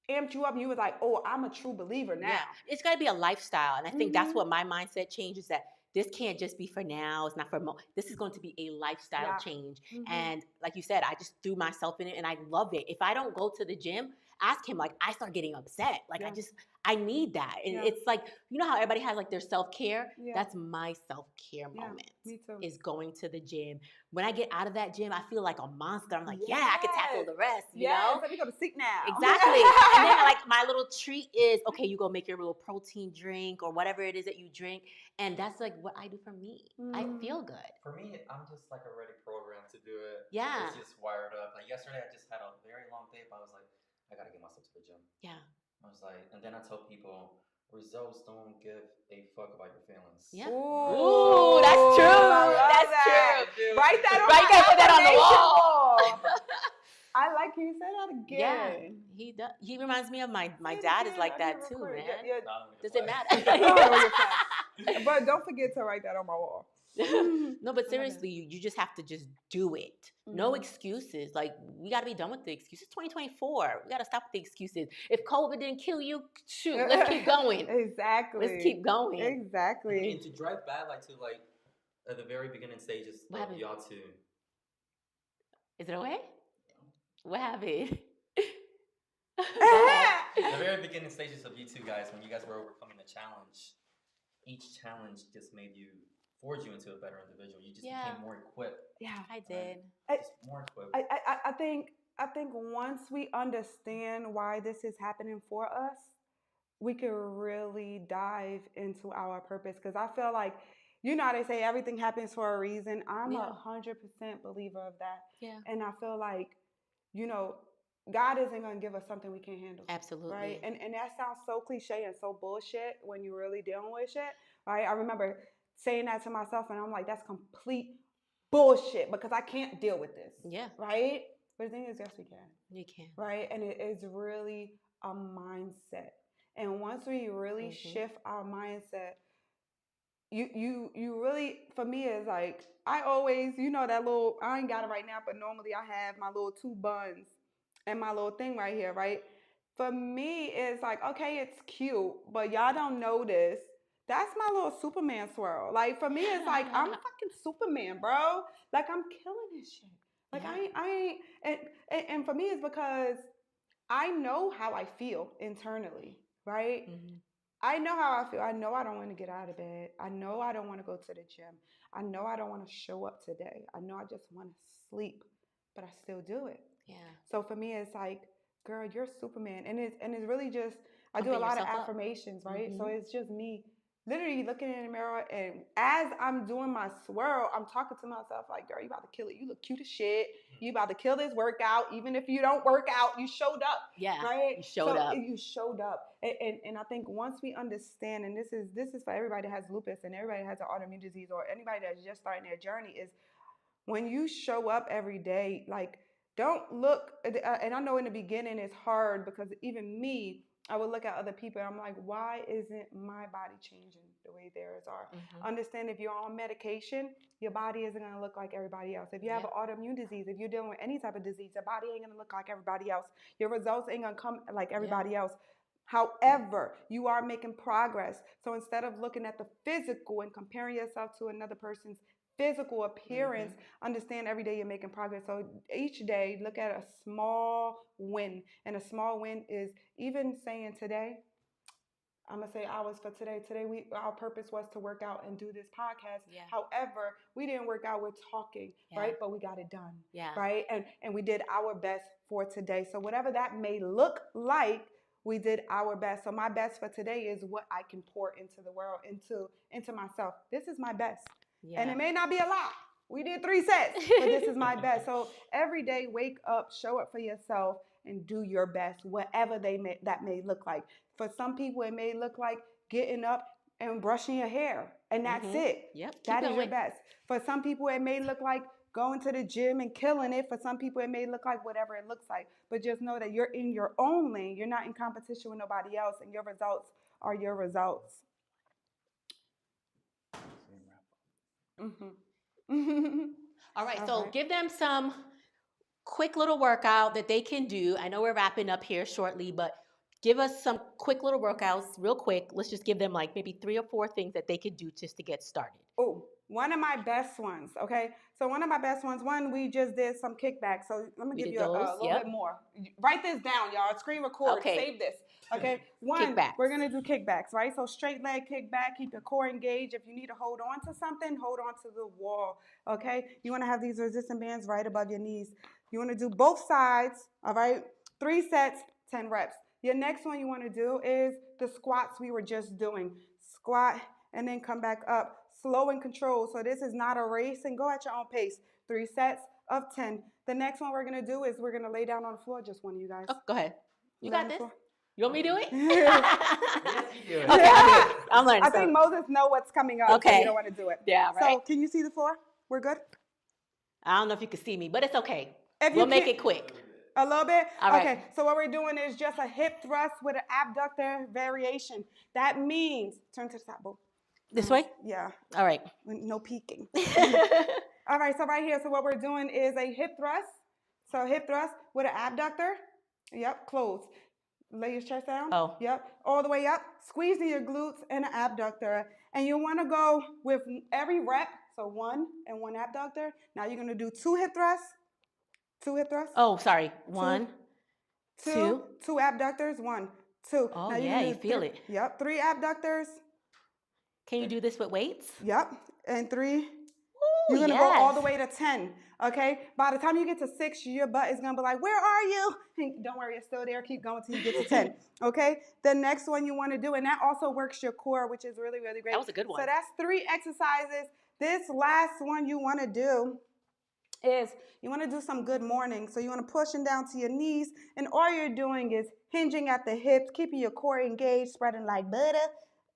amped you up and you was like, oh, I'm a true believer now. Yeah. It's got to be a lifestyle. And I think that's what my mindset changes, that this can't just be for now. It's not for this is going to be a lifestyle change. And like you said, I just threw myself in it and I love it. If I don't go to the gym, ask him, like, I start getting upset. Like, I need that. And it's like, you know how everybody has like their self-care? Yeah. That's my self-care moment. Me too. Is going to the gym. When I get out of that gym, I feel like a monster. I'm like, I could tackle the rest, you know? Let me go to sleep now. Exactly. And then like my little treat is, okay, you go make your little protein drink or whatever it is that you drink. And that's like what I do for me. I feel good. For me, I'm just like already programmed to do it. Yeah. It's just wired up. Like yesterday, I just had a very long day, but I was like, I gotta get myself to the gym. Yeah. I was like, and then I tell people, results don't give a fuck about your feelings. Yeah. Ooh, that's true. That's true. Write that on put that on the wall. I like you say that again. Yeah, he does. He reminds me of my dad is like that too, man. Yeah. Does it matter? But don't forget to write that on my wall. No, but seriously, you just have to just do it. No excuses. Like, we got to be done with the excuses. 2024. We got to stop with the excuses. If COVID didn't kill you, shoot, let's keep going. Exactly. Let's keep going. Exactly. And to drive back, like, to, like, at the very beginning stages of y'all two. Is it okay? What happened? The very beginning stages of you two guys, when you guys were overcoming the challenge, each challenge just made you, forged you into a better individual. You just became more equipped. Yeah, I did. Just more equipped. I think once we understand why this is happening for us, we can really dive into our purpose. Because I feel like, you know how they say everything happens for a reason. I'm 100% believer of that. Yeah. And I feel like, you know, God isn't going to give us something we can't handle. Absolutely. Right? And that sounds so cliche and so bullshit when you're really dealing with shit. Right? I remember saying that to myself and I'm like, that's complete bullshit because I can't deal with this. Yeah. Right? But the thing is, yes, we can. You can. Right? And it is really a mindset. And once we really shift our mindset, you really, for me, is like, I always, you know, that little, I ain't got it right now, but normally I have my little 2 buns and my little thing right here, right? For me, it's like, okay, it's cute, but y'all don't notice. That's my little Superman swirl. Like for me, it's like I'm fucking Superman, bro. Like I'm killing this shit. Like I ain't, and for me, it's because I know how I feel internally, right? Mm-hmm. I know how I feel. I know I don't want to get out of bed. I know I don't want to go to the gym. I know I don't want to show up today. I know I just want to sleep, but I still do it. Yeah. So for me, it's like, girl, you're Superman, and it's really just I do a lot of affirmations, right? Mm-hmm. So it's just me literally looking in the mirror, and as I'm doing my swirl, I'm talking to myself like, girl, you about to kill it. You look cute as shit. You about to kill this workout. Even if you don't work out, you showed up. Yeah, right? You showed up. You showed up. And I think once we understand, and this is for everybody that has lupus and everybody that has an autoimmune disease or anybody that's just starting their journey, is when you show up every day, like, don't look, and I know in the beginning it's hard because even me, I would look at other people and I'm like, why isn't my body changing the way theirs are? Mm-hmm. Understand, if you're on medication, your body isn't going to look like everybody else. If you have an autoimmune disease, if you're dealing with any type of disease, your body ain't going to look like everybody else. Your results ain't going to come like everybody else. However, you are making progress. So instead of looking at the physical and comparing yourself to another person's physical appearance, understand every day you're making progress. So each day, look at a small win. And a small win is even saying today, I'm going to say ours for today. Today, our purpose was to work out and do this podcast. Yeah. However, we didn't work out. We're talking, right? But we got it done, right? And we did our best for today. So whatever that may look like, we did our best. So my best for today is what I can pour into the world, into myself. This is my best. Yeah. And it may not be a lot. We did 3 sets, but this is my best. So every day, wake up, show up for yourself, and do your best, whatever that may look like. For some people, it may look like getting up and brushing your hair, and that's it. Yep. That is your best. For some people, it may look like going to the gym and killing it. For some people, it may look like whatever it looks like. But just know that you're in your own lane. You're not in competition with nobody else, and your results are your results. Mm-hmm. All right, so give them some quick little workout that they can do. I know we're wrapping up here shortly, but give us some quick little workouts real quick. Let's just give them like maybe 3 or 4 things that they could do just to get started. Oh, one of my best ones, okay? So one of my best ones, we just did some kickbacks. So let me give you a little bit more. Write this down, y'all. Screen record. Okay. Save this. Okay? One, kickbacks. We're going to do kickbacks, right? So straight leg kickback, keep your core engaged. If you need to hold on to something, hold on to the wall, okay? You want to have these resistance bands right above your knees. You want to do both sides, all right? 3 sets, 10 reps. Your next one you want to do is the squats we were just doing. Squat and then come back up. Slow and controlled. So this is not a race, and go at your own pace. 3 sets of 10. The next one we're going to do is we're going to lay down on the floor. Just one of you guys. Oh, go ahead. You got this? You want me to do it? Yes, you do it. Okay, I'm learning. I think Moses knows what's coming up, so you don't want to do it. Yeah, right. So can you see the floor? We're good? I don't know if you can see me, but it's okay. We'll make it quick. A little bit? All right. Okay, so what we're doing is just a hip thrust with an abductor variation. That means, turn to the side, boo. This way? Yeah. All right. No peeking. All right, so right here, so what we're doing is a hip thrust. So hip thrust with an abductor. Yep, close. Lay your chest down. Oh. Yep, all the way up. Squeezing your glutes and an abductor. And you want to go with every rep, so 1 and 1 abductor. Now you're going to do 2 hip thrusts. 2 hip thrusts. Oh, sorry. 1, 2. 2 abductors. 1, 2. Oh, now yeah, you feel it. Yep, 3 abductors. Can you do this with weights? Yep, and 3. Ooh, you're going to go all the way to 10, okay? By the time you get to 6, your butt is going to be like, where are you? And don't worry, it's still there. Keep going till you get to 10, okay? The next one you want to do, and that also works your core, which is really, really great. That was a good one. So that's 3 exercises. This last one you want to do is you want to do some good morning. So you want to push them down to your knees, and all you're doing is hinging at the hips, keeping your core engaged, spreading like butter,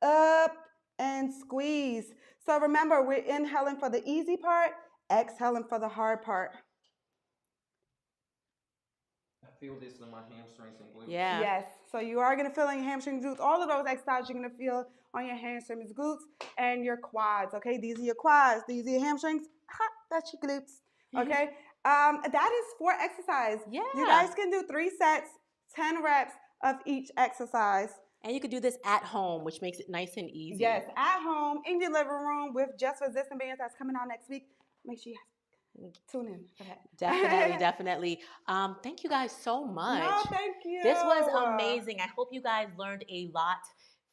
up and squeeze. So remember, we're inhaling for the easy part, exhaling for the hard part. I feel this in my hamstrings and glutes. Yeah. Yes. So you are going to feel in your hamstrings, glutes. All of those exercises you're going to feel on your hamstrings, glutes, and your quads. Okay, these are your quads. These are your hamstrings. Ha, that's your glutes. Okay. That is 4 exercises. Yeah. You guys can do 3 sets, 10 reps of each exercise. And you could do this at home, which makes it nice and easy. Yes, at home, in your living room with Just Resistant Bands that's coming out next week. Make sure you guys tune in for that. Definitely. Thank you guys so much. No, thank you. This was amazing. I hope you guys learned a lot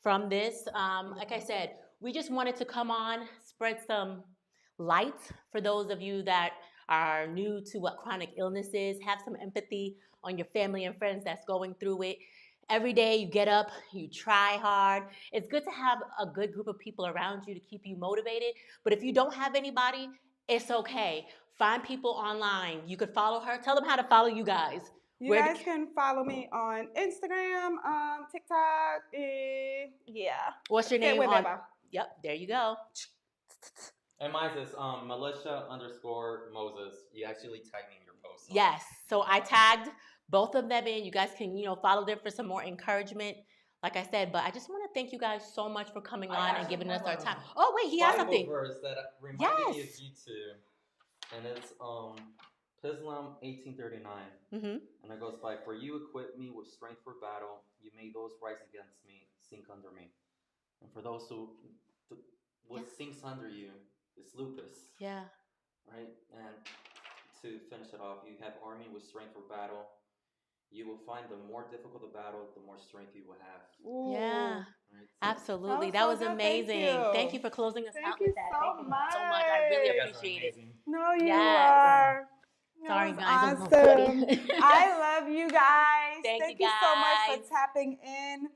from this. Like I said, we just wanted to come on, spread some light for those of you that are new to what chronic illness is. Have some empathy on your family and friends that's going through it. Every day you get up, you try hard. It's good to have a good group of people around you to keep you motivated. But if you don't have anybody, it's okay. Find people online. You could follow her. Tell them how to follow you guys. You guys can follow me on Instagram, TikTok. Yeah. What's your name? Yep, there you go. And mine is Militia_Moses. You actually tagged me in your post. So. Yes. So I tagged both of them in. You guys can, follow them for some more encouragement. Like I said, but I just want to thank you guys so much for coming on and giving us our time. Oh, wait, he has something. Verse that reminded me of you two. And it's Pislam 18:39. And it goes by, for you equip me with strength for battle. You made those rise against me sink under me. And for those who, what sinks under you is lupus. Yeah. Right? And to finish it off, you have army with strength for battle. You will find the more difficult the battle, the more strength you will have. Ooh. Yeah. Right? So, absolutely. That was amazing. Thank you for closing us out with that. Thank you so much. I really appreciate it. No, you are. Sorry, guys. Awesome. I love you guys. Thank you so much for tapping in.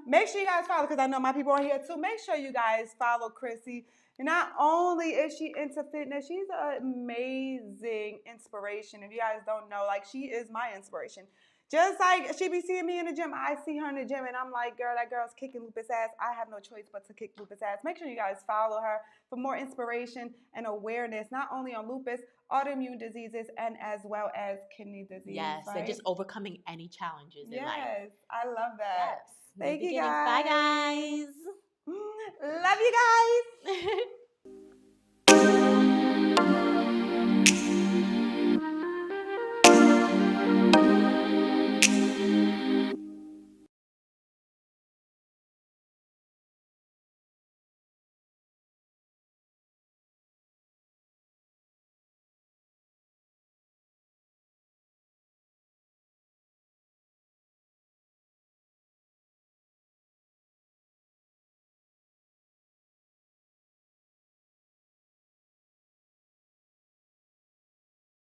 Make sure you guys follow, because I know my people are here too. Make sure you guys follow Chrissy. And not only is she into fitness, she's an amazing inspiration. If you guys don't know, like, she is my inspiration. Just like she be seeing me in the gym, I see her in the gym, and I'm like, girl, that girl's kicking lupus ass. I have no choice but to kick lupus ass. Make sure you guys follow her for more inspiration and awareness, not only on lupus, autoimmune diseases, and as well as kidney disease. Yes, right? And just overcoming any challenges in life. Yes, I love that. Yes. Thank you, guys. Bye, guys. Love you guys.